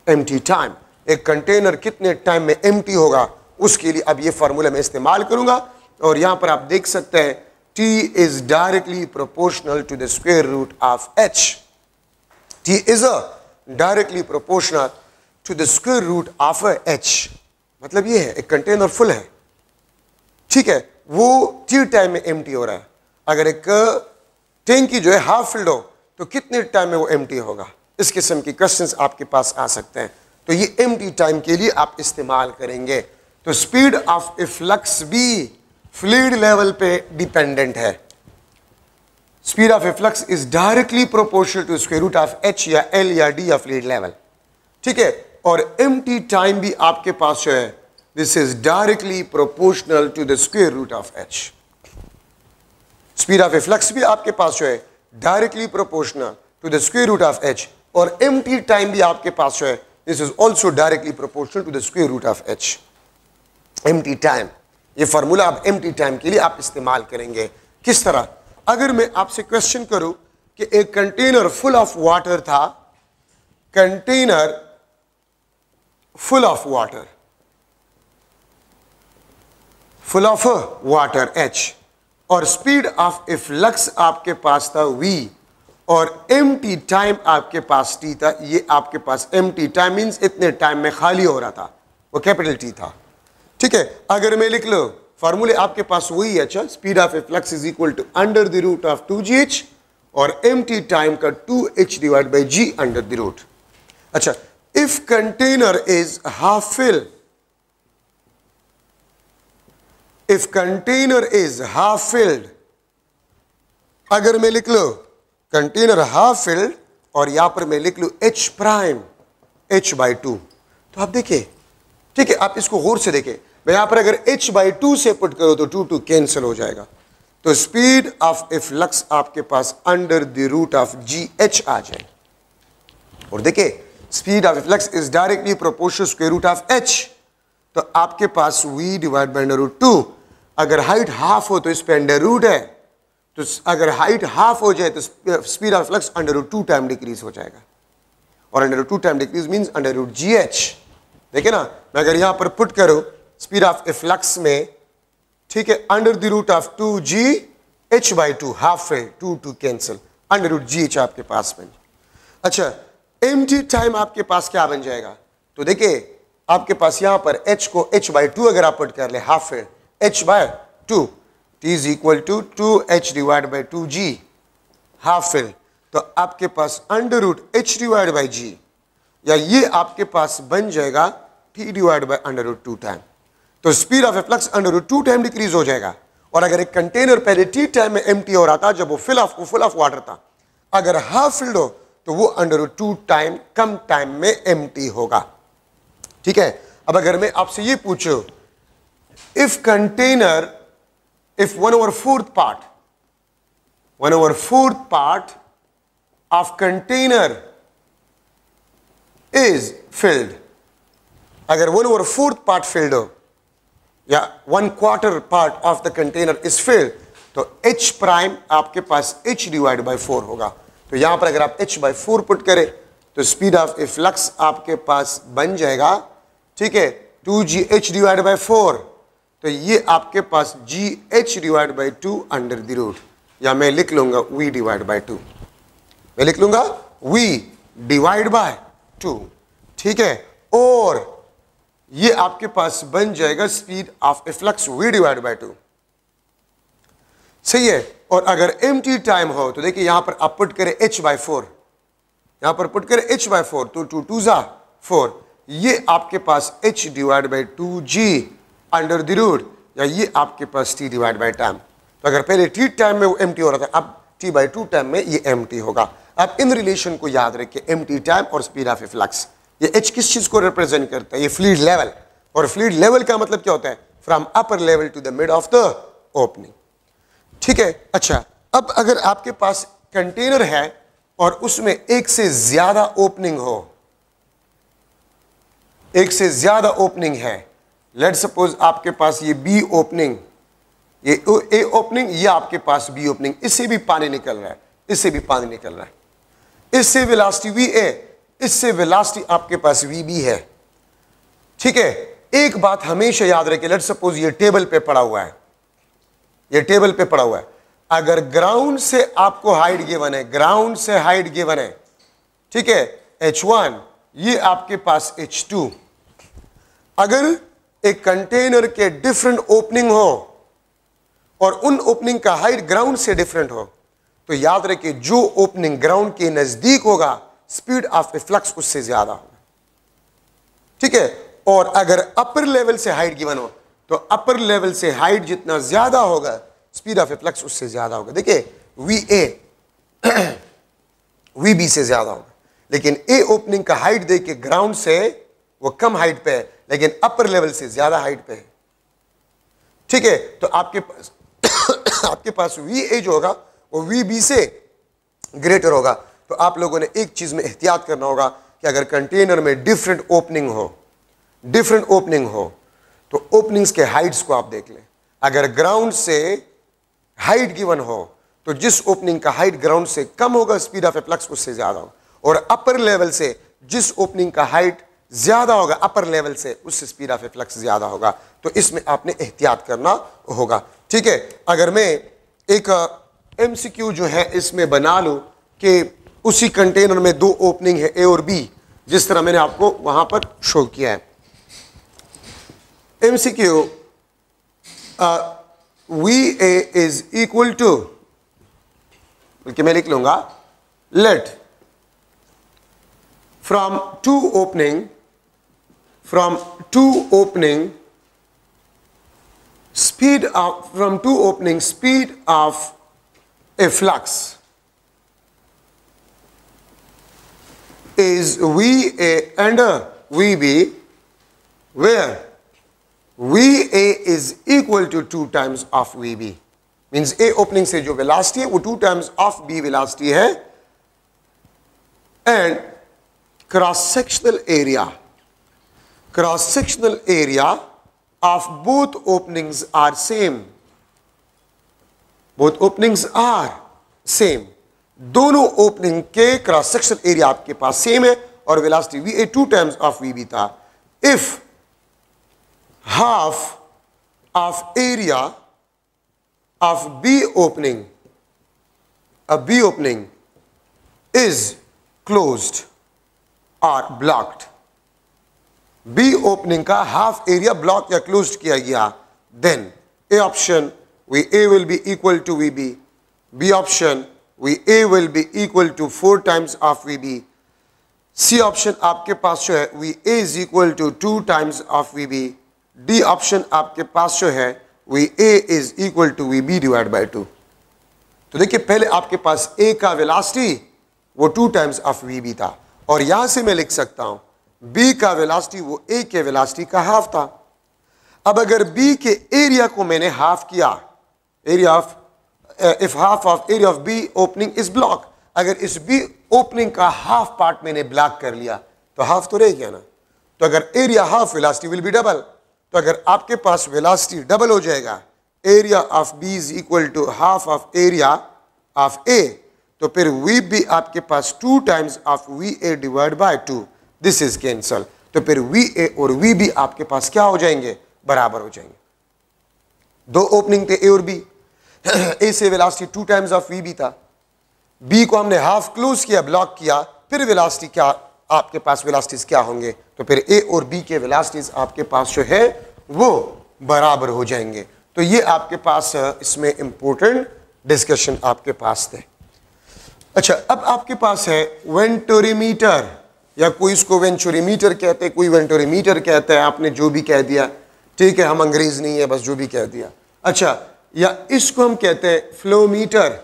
एम्प्टी टाइम, एक कंटेनर कितने टाइम में एम्प्टी होगा उसके लिए अब ये फार्मूला मैं इस्तेमाल करूंगा। और यहां पर आप देख सकते हैं T is directly proportional to the square root of h। T is directly proportional to the square root of h। मतलब ये है एक कंटेनर फुल है, ठीक है, वो T टाइम में एम्प्टी हो रहा है। अगर एक टैंकी जो है हाफ फिल्ड हो तो कितने टाइम में वो एम्प्टी होगा? इस किस्म की क्वेश्चंस आपके पास आ सकते हैं। तो ये एम्प्टी टाइम के लिए आप इस्तेमाल करेंगे। तो स्पीड ऑफ ए फ्लक्स भी फ्लूइड लेवल पे डिपेंडेंट है। Speed of A flux is directly proportional to square root of h या L या D या फ्लूइड लेवल, ठीक है। और एम्प्टी टाइम भी आपके पास जो है this is directly proportional to the square root of h। Speed of A flux भी आपके पास जो है directly proportional to the square root of h, और एम्प्टी टाइम भी आपके पास जो है this is also directly proportional to the square root of h। Empty time, ये फार्मूला आप एम्प्टी टाइम के लिए आप इस्तेमाल करेंगे। किस तरह? अगर मैं आपसे क्वेश्चन करूं कि एक कंटेनर फुल ऑफ वाटर था, container full of water, full of water h, और स्पीड ऑफ ए फ्लक्स आपके पास था v, और एम्प्टी टाइम आपके पास t था। ये आपके पास एम्प्टी टाइम मींस इतने टाइम में खाली हो रहा था, वो कैपिटल T था, ठीक है। अगर मैं लिख लो फार्मूले आपके पास वही है। अच्छा, speed of A flux is equal to under the root of 2gh और एम्प्टी टाइम का 2h divide by g under the root. अच्छा, if container is half fill, if container is half filled, अगर मैं लिख लो container half filled और यहां पर मैं लिख लूं h प्राइम h/2, तो आप देखिए, ठीक है, आप इसको गौर से देखें। मैं यहां पर अगर h/2 से पुट करो तो 2 कैंसिल हो जाएगा। तो स्पीड ऑफ ए फ्लक्स आपके पास under the root of gh आ जाए। और देखिए speed of A flux is directly proportional square root of h, तो आपके पास v divide by under root 2। अगर हाइट हाफ हो तो इस पे अंडर रूट है, तो अगर हाइट हाफ हो जाए तो speed of flux √2 time decrease हो जाएगा, और √2 टाइम डिक्रीज मींस √GH। देखिए ना, मैं अगर यहां पर पुट करूं स्पीड ऑफ ए फ्लक्स में, ठीक है, √2GH/2 हाफ है, 2 कैंसिल, √GH आपके पास में। अच्छा, एम्प्टी टाइम आपके पास क्या बन जाएगा? तो देखिए आपके पास यहां पर h को h/2 अगर आप पुट कर ले, हाफ है h/2, t is equal to 2h/2g, half fill, तो आपके पास √h/g, या ये आपके पास बन जाएगा t/√2 टाइम। तो speed of A flux √2 time decrease हो जाएगा। और अगर एक कंटेनर पहले t टाइम में एम्प्टी हो रहा था, जब वो फुल ऑफ वाटर था, अगर हाफ फिल्ड हो तो वो √2 टाइम कम टाइम में एम्प्टी होगा। ठीक है, अब अगर मैं आपसे ये पूछूं, if container, if 1/4 part of container is filled, अगर 1/4 part filled हो या 1/4 part of the container is filled, तो h प्राइम आपके पास h/4 होगा। तो यहां पर अगर आप h/4 पुट करें तो स्पीड ऑफ ए फ्लक्स आपके पास बन जाएगा, ठीक है, 2GH/4, तो ये आपके पास GH/2 अंडर द रूट, या मैं लिख लूंगा V/2, मैं लिख लूंगा V/2, ठीक है, और ये आपके पास बन जाएगा speed of A flux V/2। सही है। और अगर एम्प्टी टाइम हो तो देखिए यहां पर आप पुट करें h/4, यहां पर पुट करें h/4, तो 2 2 4, ये आपके पास h/2g अंडर द रूट, या ये आपके पास t/टाइम। तो अगर पहले t टाइम में वो एम्प्टी हो रहा था, अब t/2 टाइम में ये एम्प्टी होगा। अब इन रिलेशन को याद रखें, एम्प्टी टाइम और स्पीड ऑफ ए फ्लक्स। ये h किस चीज को रिप्रेजेंट करता है? ये फ्लूइड लेवल, और फ्लूइड लेवल का मतलब क्या होता है? From upper level to the mid of the opening. ठीक है। अच्छा, अब अगर आपके पास कंटेनर है और उसमें एक से ज्यादा ओपनिंग हो, एक से ज्यादा ओपनिंग है, लेट सपोज आपके पास ये बी ओपनिंग, ये ए ओपनिंग, ये आपके पास बी ओपनिंग, इससे भी पानी निकल रहा है, इससे भी पानी निकल रहा है, इससे वेलोसिटी वी ए, इससे वेलोसिटी आपके पास वी बी है। ठीक है। एक बात हमेशा याद रखें, लेट सपोज ये टेबल पे पड़ा हुआ है, ये टेबल पे पड़ा हुआ है, अगर ग्राउंड से आपको हाइट गिवन है, ग्राउंड से हाइट गिवन है, ठीक है, h1, ये आपके पास h2, अगर एक कंटेनर के डिफरेंट ओपनिंग हो और उन ओपनिंग का हाइट ग्राउंड से डिफरेंट हो, तो याद रखिए जो ओपनिंग ग्राउंड के नजदीक होगा, स्पीड ऑफ ए फ्लक्स उससे ज्यादा होगा। ठीक है। और अगर अपर लेवल से हाइट गिवन हो तो अपर लेवल से हाइट जितना ज्यादा होगा, स्पीड ऑफ ए फ्लक्स उससे ज्यादा होगा। देखिए वी ए वी बी से ज्यादा होगा, लेकिन ए ओपनिंग का हाइट देखिए ग्राउंड से वो कम हाइट पे है, लेकिन अपर लेवल से ज्यादा हाइट पे है। ठीक है। तो आपके पास आपके पास वी ए जो होगा वो वी बी से ग्रेटर होगा। तो आप लोगों ने एक चीज में एहतियात करना होगा कि अगर कंटेनर में डिफरेंट ओपनिंग हो, डिफरेंट ओपनिंग हो, तो ओपनिंग्स के हाइट्स को आप देख लें। अगर ग्राउंड से हाइट गिवन हो तो जिस ओपनिंग का हाइट ग्राउंड से कम होगा, स्पीड ऑफ ए फ्लक्स उससे ज्यादा होगा, और अपर लेवल से जिस ओपनिंग का हाइट ज्यादा होगा अपर लेवल से, उससे स्पीड ऑफ ए फ्लक्स ज्यादा होगा। तो इसमें आपने एहतियात करना होगा। ठीक है। अगर मैं एक एमसीक्यू जो है इसमें बना लूं कि उसी कंटेनर में दो ओपनिंग है ए और बी, जिस तरह मैंने आपको वहां पर शो किया है। MCQ V A is equal to, बल्कि मैं लिख लूंगा, let from two opening speed of a flux is VA and VB, where VA is equal to 2 times of VB, means A opening से जो velocity है वो 2 times of B velocity है, and cross sectional area of both openings are same. Both openings are same, दोनों ओपनिंग के cross section area आपके पास सेम है और वेलोसिटी VA 2 टाइम्स ऑफ VB था। If half of area of B opening, a B opening is closed or blocked, B opening का हाफ एरिया ब्लॉक या क्लोज किया गया, then A option VA will be equal to VB, B option VA will be equal to 4 times of VB, C option आपके पास जो है VA is equal to 2 times of VB, D option आपके पास जो है VA is equal to VB divided by 2। तो देखिए पहले आपके पास A का वेलोसिटी वो 2 टाइम्स ऑफ VB था और यहां से मैं लिख सकता हूं B का वेलोसिटी वो A के वेलोसिटी का हाफ था। अब अगर B के एरिया को मैंने हाफ किया, area of if half of area of B opening is block, अगर इस B ओपनिंग का हाफ पार्ट मैंने ब्लॉक कर लिया तो हाफ तो रह गया ना। तो अगर area half velocity will be double, तो अगर आपके पास वेलोसिटी डबल हो जाएगा, area of B is equal to half of area of A, तो फिर VB आपके पास 2 times of VA divide by 2, this is cancel. तो फिर VA और VB आपके पास क्या हो जाएंगे, बराबर हो जाएंगे। दो ओपनिंग थे A और B, A से वेलोसिटी 2 टाइम्स ऑफ VB था, B को हमने हाफ क्लोज किया, ब्लॉक किया, फिर वेलोसिटी क्या आपके पास वेलोसिटीज क्या होंगे, तो फिर A और B के वेलोसिटीज आपके पास जो है वो बराबर हो जाएंगे। तो ये आपके पास इसमें इंपॉर्टेंट डिस्कशन आपके पास थे। अच्छा, अब आपके पास है वेंटोरीमीटर, या कोई इसको वेंचुरीमीटर कहते हैं, कोई वेंटोरीमीटर कहता है, आपने जो भी कह दिया ठीक है, हम अंग्रेज नहीं है, बस जो भी कह दिया। अच्छा, या इसको हम कहते हैं फ्लोमीटर।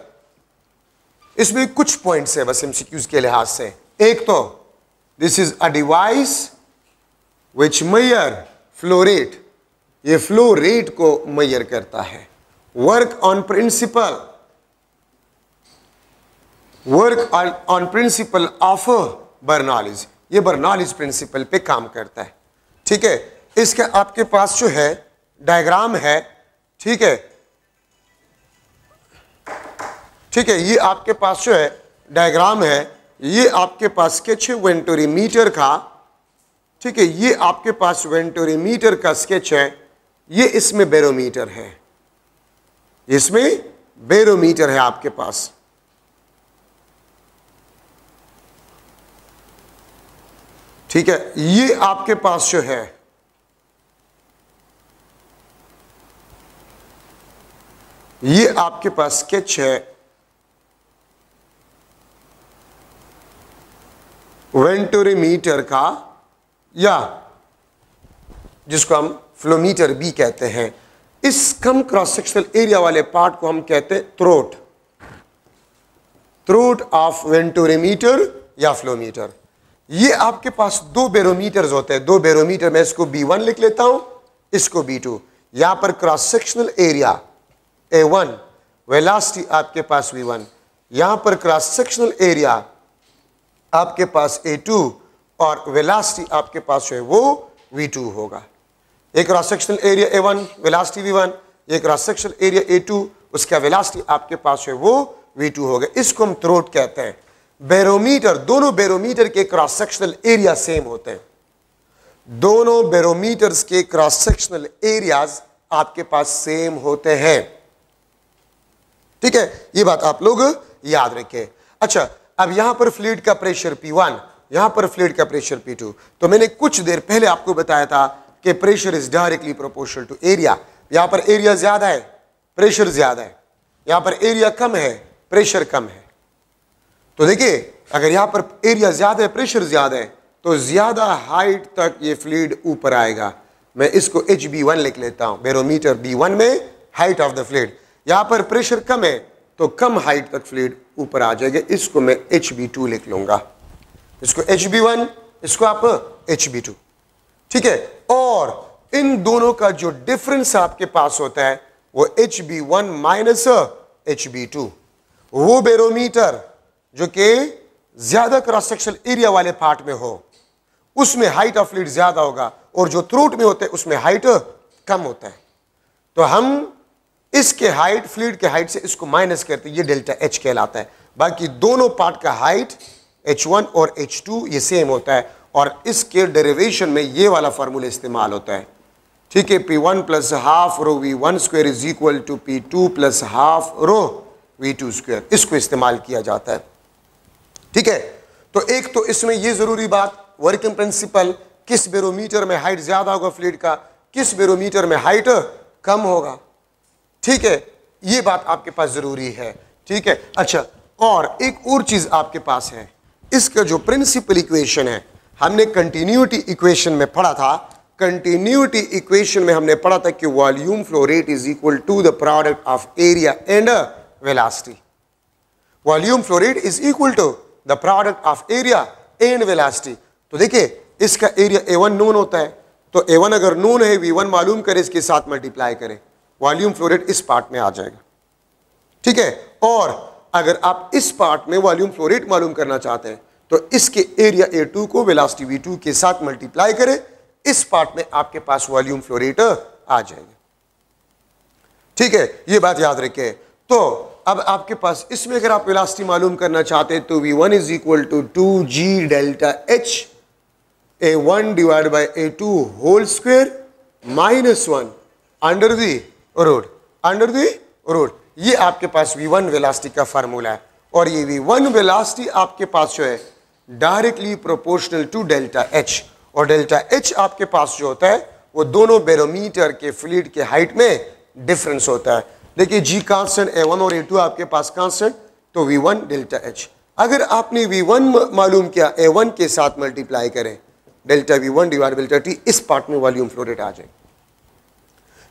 इसमें कुछ पॉइंट्स है बस एमसीक्यूज के लिहाज से। एक तो this is a device which measure flow rate, ये फ्लो रेट को मेजर करता है। Work on principle, work on principle of Bernoulli's, ये बर्नौलीज प्रिंसिपल पे काम करता है। ठीक है, इसका आपके पास जो है डायग्राम है, ठीक है, ठीक है, ये आपके पास जो है डायग्राम है, ये आपके पास स्केच है वेंटोरीमीटर का। ठीक है, ये आपके पास वेंटोरीमीटर का स्केच है, ये इसमें बैरोमीटर है, इसमें बैरोमीटर है आपके पास। ठीक है, ये आपके पास जो है ये आपके पास स्केच है वेंटोरीमीटर का, या जिसको हम फ्लोमीटर भी कहते हैं। इस कम क्रॉस सेक्शनल एरिया वाले पार्ट को हम कहते हैं थ्रोट, थ्रोट ऑफ वेंटोरीमीटर या फ्लोमीटर। ये आपके पास दो बैरोमीटर्स होते हैं, दो बैरोमीटर, मैं इसको B1 लिख लेता हूं, इसको B2। यहां पर cross sectional area A1, velocity आपके पास V1, यहां पर क्रॉस सेक्शनल एरिया आपके पास A2 और वेलोसिटी आपके पास जो है वो V2 होगा। एक cross sectional area A1, velocity V1, एक क्रॉस सेक्शनल एरिया A2, उसका वेलोसिटी आपके पास जो है वो V2 होगा। इसको हम थ्रोट कहते हैं। बैरोमीटर, दोनों बैरोमीटर के क्रॉस सेक्शनल एरिया सेम होते हैं, दोनों बैरोमीटर्स के क्रॉस सेक्शनल एरियाज आपके पास सेम होते हैं। ठीक है, ये बात आप लोग याद रखें। अच्छा, अब यहां पर फ्लूइड का प्रेशर P1, यहां पर फ्लूइड का प्रेशर P2। तो मैंने कुछ देर पहले आपको बताया था कि pressure is directly proportional to area. यहां पर एरिया ज्यादा है, प्रेशर ज्यादा है, यहां पर एरिया कम है, प्रेशर कम है। तो देखिए, अगर यहां पर एरिया ज्यादा है, प्रेशर ज्यादा है, तो ज्यादा हाइट तक ये फ्लूइड ऊपर आएगा। मैं इसको HB1 लिख लेता हूं, बैरोमीटर B1 में हाइट ऑफ द फ्लूइड। यहां पर प्रेशर कम है तो कम हाइट तक फ्लूइड ऊपर आ जाएगा, इसको मैं HB2 लिख लूंगा, इसको HB1, इसको आप HB2। ठीक है, और इन दोनों का जो डिफरेंस आपके पास होता है वो HB1 माइनस HB2। वो बैरोमीटर जो कि ज्यादा क्रॉस सेक्शनल एरिया वाले पार्ट में हो उसमें हाइट ऑफ फ्लूइड ज्यादा होगा, और जो थ्रोट में होते हैं उसमें हाइट कम होता है। तो हम इसके हाइट, फ्लूइड के हाइट से इसको माइनस करते, ये डेल्टा एच कहलाता है। बाकी दोनों पार्ट का हाइट h1 और h2 ये सेम होता है, और इसके डेरिवेशन में ये वाला फार्मूला इस्तेमाल होता है, ठीक है। P1 plus half rho V1 square is equal to P2 plus half rho V2 square, इसको इस्तेमाल किया जाता है, ठीक है। तो एक तो इसमें ये जरूरी बात, वर्किंग प्रिंसिपल, किस बैरोमीटर में हाइट ज्यादा होगा फ्लूइड का, किस बैरोमीटर में हाइट कम होगा, ठीक है, ये बात आपके पास जरूरी है, ठीक है। अच्छा, और एक और चीज आपके पास है, इसका जो प्रिंसिपल इक्वेशन है, हमने कंटिन्यूटी इक्वेशन में पढ़ा था। कंटिन्यूटी इक्वेशन में हमने पढ़ा था कि volume flow rate is equal to the product of area and velocity. Volume flow rate is equal to the product of area and velocity. तो देखिए, इसका एरिया A1 नोन होता है, तो A1 अगर नोन है, V1 मालूम करे, इसके साथ मल्टीप्लाई करें, वॉल्यूम फ्लो रेट इस पार्ट में आ जाएगा, ठीक है। और अगर आप इस पार्ट में वॉल्यूम फ्लो रेट मालूम करना चाहते हैं तो इसके एरिया A2 को वेलोसिटी V2 के साथ मल्टीप्लाई करें, इस पार्ट में आपके पास वॉल्यूम फ्लो रेट आ जाएगा, ठीक है, ये बात याद रखें। तो अब आपके पास इसमें अगर आप वेलोसिटी मालूम करना चाहते हैं तो V1 is equal to 2G delta H A1 divide by A2 whole square minus 1 under the root. ये आपके पास V1 वेलोसिटी का फार्मूला है, और ये V1 वेलोसिटी आपके पास जो है directly proportional to delta H, और डेल्टा H आपके पास जो होता है वो दोनों बैरोमीटर के फ्लूइड के हाइट में डिफरेंस होता है। देखिए G कांस्टेंट, A1 और A2 आपके पास कांस्टेंट, तो V1 डेल्टा H। अगर आपने V1 मालूम किया, A1 के साथ मल्टीप्लाई करें, delta V1 divide delta T, इस पार्ट में वॉल्यूम फ्लो रेट आ जाएगा,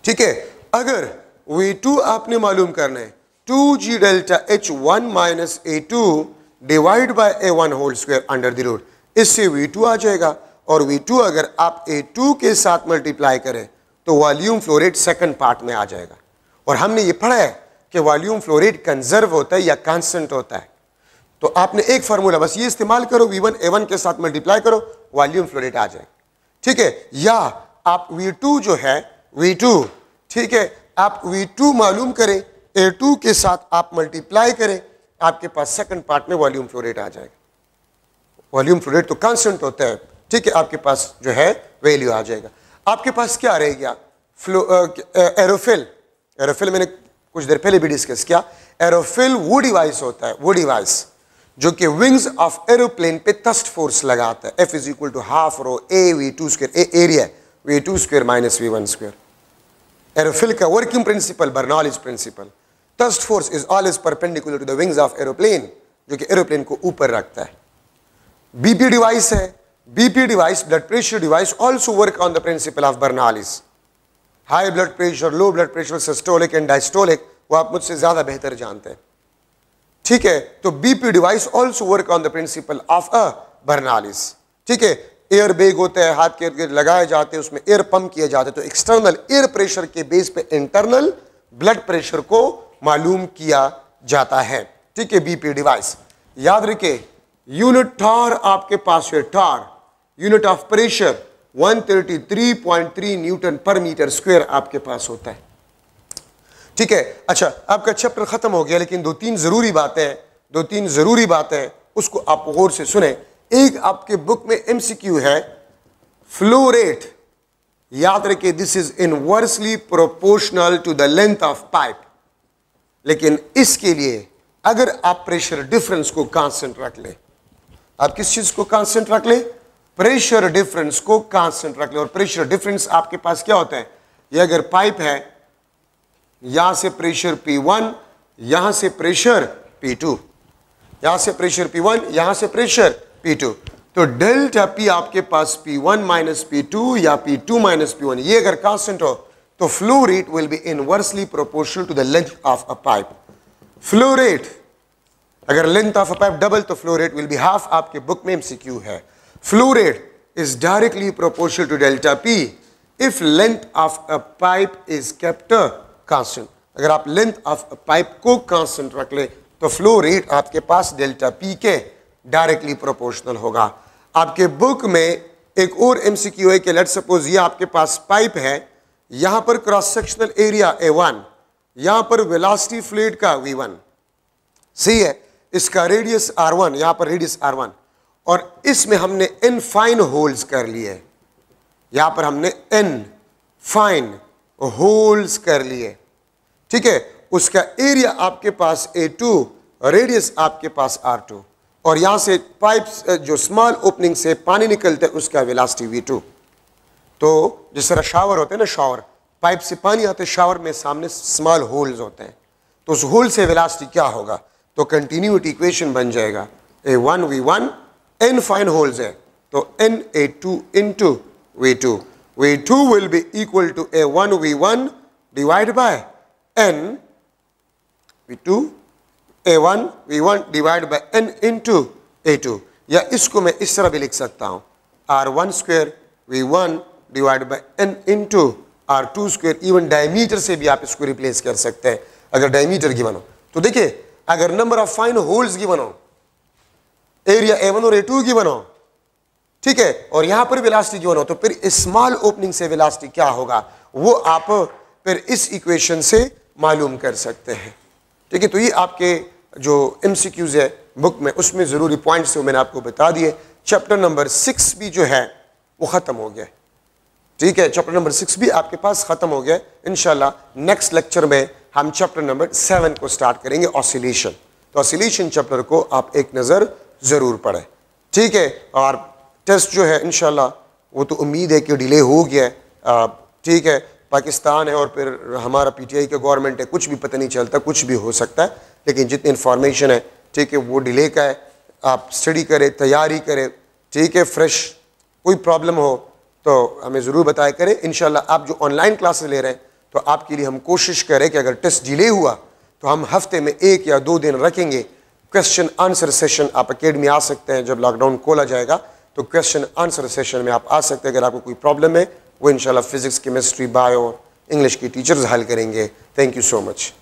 ठीक है। अगर V2 आपने मालूम करना है, 2G delta H1 minus A2 divide by A1 whole square under the root, इससे V2 आ जाएगा, और V2 अगर आप A2 के साथ मल्टीप्लाई करें तो volume flow rate second part में आ जाएगा। और हमने ये पढ़ा है कि वॉल्यूम फ्लो रेट कंजर्व होता है या कांस्टेंट होता है, तो आपने एक फार्मूला बस ये इस्तेमाल करो, V1 A1 के साथ मल्टीप्लाई करो, वॉल्यूम फ्लो रेट आ जाएगा, ठीक है। या आप V2 जो है, V2, ठीक है, आप V2 मालूम करें, A2 के साथ आप मल्टीप्लाई करें, आपके पास सेकंड पार्ट में वॉल्यूम फ्लो रेट आ जाएगा। वॉल्यूम फ्लो रेट तो कांस्टेंट होता है, ठीक है, आपके पास जो है वैल्यू आ जाएगा। आपके पास क्या रह गया, एरोफिल। एरोफिल मैंने कुछ देर पहले भी डिस्कस किया। एरोफिल वो डिवाइस होता है, वो डिवाइस जो कि विंग्स ऑफ एरोप्लेन पे थ्रस्ट फोर्स लगाता है। F is equal to half rho A V2 square, area V2 square minus V1 square. Aerofoil का working principle Bernoulli's principle, thrust force is always perpendicular to the wings of aeroplane, जो कि aeroplane को ऊपर रखता है। BP device है, BP device blood pressure device also work on the principle of Bernoulli's. High blood pressure, low blood pressure, systolic and diastolic, वो आप मुझसे ज्यादा बेहतर जानते हैं, ठीक है। तो BP device also work on the principle of a Bernoulli's, ठीक है। एयर बैग होता है, हाथ के इर्द लगाए जाते हैं, उसमें एयर पंप किए जाते हैं, तो एक्सटर्नल एयर प्रेशर के बेस पे इंटरनल ब्लड प्रेशर को मालूम किया जाता है, ठीक है। बीपी डिवाइस याद रखिए। यूनिट टार आपके पास है, टार यूनिट ऑफ प्रेशर 133.3 न्यूटन पर मीटर स्क्वायर आपके पास होता है, ठीक है। अच्छा, आपका चैप्टर खत्म हो गया, लेकिन दो तीन जरूरी बातें उसको आप गौर से सुने। एक आपके बुक में एमसीक्यू है, फ्लो रेट, याद रखिए, this is inversely proportional to the length of pipe. लेकिन इसके लिए अगर आप प्रेशर डिफरेंस को कांस्टेंट रख ले, आप किस चीज को कांस्टेंट रख ले, प्रेशर डिफरेंस को कांस्टेंट रख ले। और प्रेशर डिफरेंस आपके पास क्या होता है, ये अगर पाइप है, यहां से प्रेशर P1, यहां से प्रेशर P2, यहां से प्रेशर P1, यहां से प्रेशर P2, तो डेल्टा P आपके पास P1 माइनस P2 या P2 माइनस P1, ये अगर कांस्टेंट हो तो flow rate will be inversely proportional to the length of a pipe. Flow rate अगर length of a pipe double तो flow rate will be half, आपके book में MCQ है। Flow rate is directly proportional to delta P if length of a pipe is kept constant. अगर आप length of pipe को constant रख ले तो फ्लो रेट आपके पास डेल्टा P के डायरेक्टली प्रोपोर्शनल होगा। आपके बुक में एक और एमसीक्यू है कि लेट्स सपोज ये आपके पास पाइप है, यहां पर क्रॉस सेक्शनल एरिया A1, यहां पर वेलोसिटी फ्लूइड का v1, सही है, इसका रेडियस r1, यहां पर रेडियस r1, और इसमें हमने n फाइन होल्स कर लिए, यहां पर हमने n फाइन होल्स कर लिए, ठीक है। उसका एरिया आपके पास A2, रेडियस आपके पास R2, और यहां से पाइप्स जो स्मॉल ओपनिंग से पानी निकलता है उसका वेलोसिटी V2। तो जिस तरह शावर होते हैं ना, शावर पाइप से पानी आता है, शावर में सामने स्मॉल होल्स होते हैं, तो उस होल से वेलोसिटी क्या होगा, तो कंटिन्यूटी इक्वेशन बन जाएगा A1 V1, n fine holes है तो n A2 into V2, V2 will be equal to A1 V1 divided by n V2, A1 V1 divided by n into A2, या इसको मैं इस तरह भी लिख सकता हूं R1 square V1 divide bye n into R2 square, even diameter से भी आप इसको रिप्लेस कर सकते हैं अगर डायमीटर गिवन हो। तो देखिए अगर number of fine holes given हो, एरिया A1 और A2 गिवन हो, ठीक है, और यहां पर वेलोसिटी गिवन हो, तो फिर स्मॉल ओपनिंग से वेलोसिटी क्या होगा वो आप फिर इस इक्वेशन से मालूम कर सकते हैं, ठीक है। तो ये आपके जो MCQs है बुक में, उसमें जरूरी पॉइंट्स मैंने आपको बता दिए। चैप्टर नंबर 6 भी जो है वो खत्म हो गया, ठीक है, चैप्टर नंबर 6 भी आपके पास खत्म हो गया। इंशाल्लाह नेक्स्ट लेक्चर में हम चैप्टर नंबर 7 को स्टार्ट करेंगे, ऑसिलेशन। तो ऑसिलेशन चैप्टर को आप एक नज़र ज़रूर पढ़ें, ठीक है। और टेस्ट जो है इंशाल्लाह वो तो उम्मीद है कि डिले हो गया है, ठीक है, पाकिस्तान है और फिर हमारा PTI का गवर्नमेंट है, कुछ भी पता नहीं चलता, कुछ भी हो सकता है, लेकिन जितनी इन्फॉर्मेशन है, ठीक है, वो डिले का है। आप स्टडी करें, तैयारी करें, ठीक है, फ्रेश कोई प्रॉब्लम हो तो हमें ज़रूर बताया करें। इंशाल्लाह आप जो ऑनलाइन क्लासेस ले रहे हैं तो आपके लिए हम कोशिश करें कि अगर टेस्ट डिले हुआ तो हम हफ्ते में 1 या 2 दिन रखेंगे क्वेश्चन आंसर सेशन। आप अकेडमी आ सकते हैं, जब लॉकडाउन खोला जाएगा तो क्वेश्चन आंसर सेशन में आप आ सकते हैं। अगर आपको कोई प्रॉब्लम है वो इंशाल्लाह फिजिक्स, केमिस्ट्री, बायो, इंग्लिश की टीचर्स हल करेंगे। Thank you so much.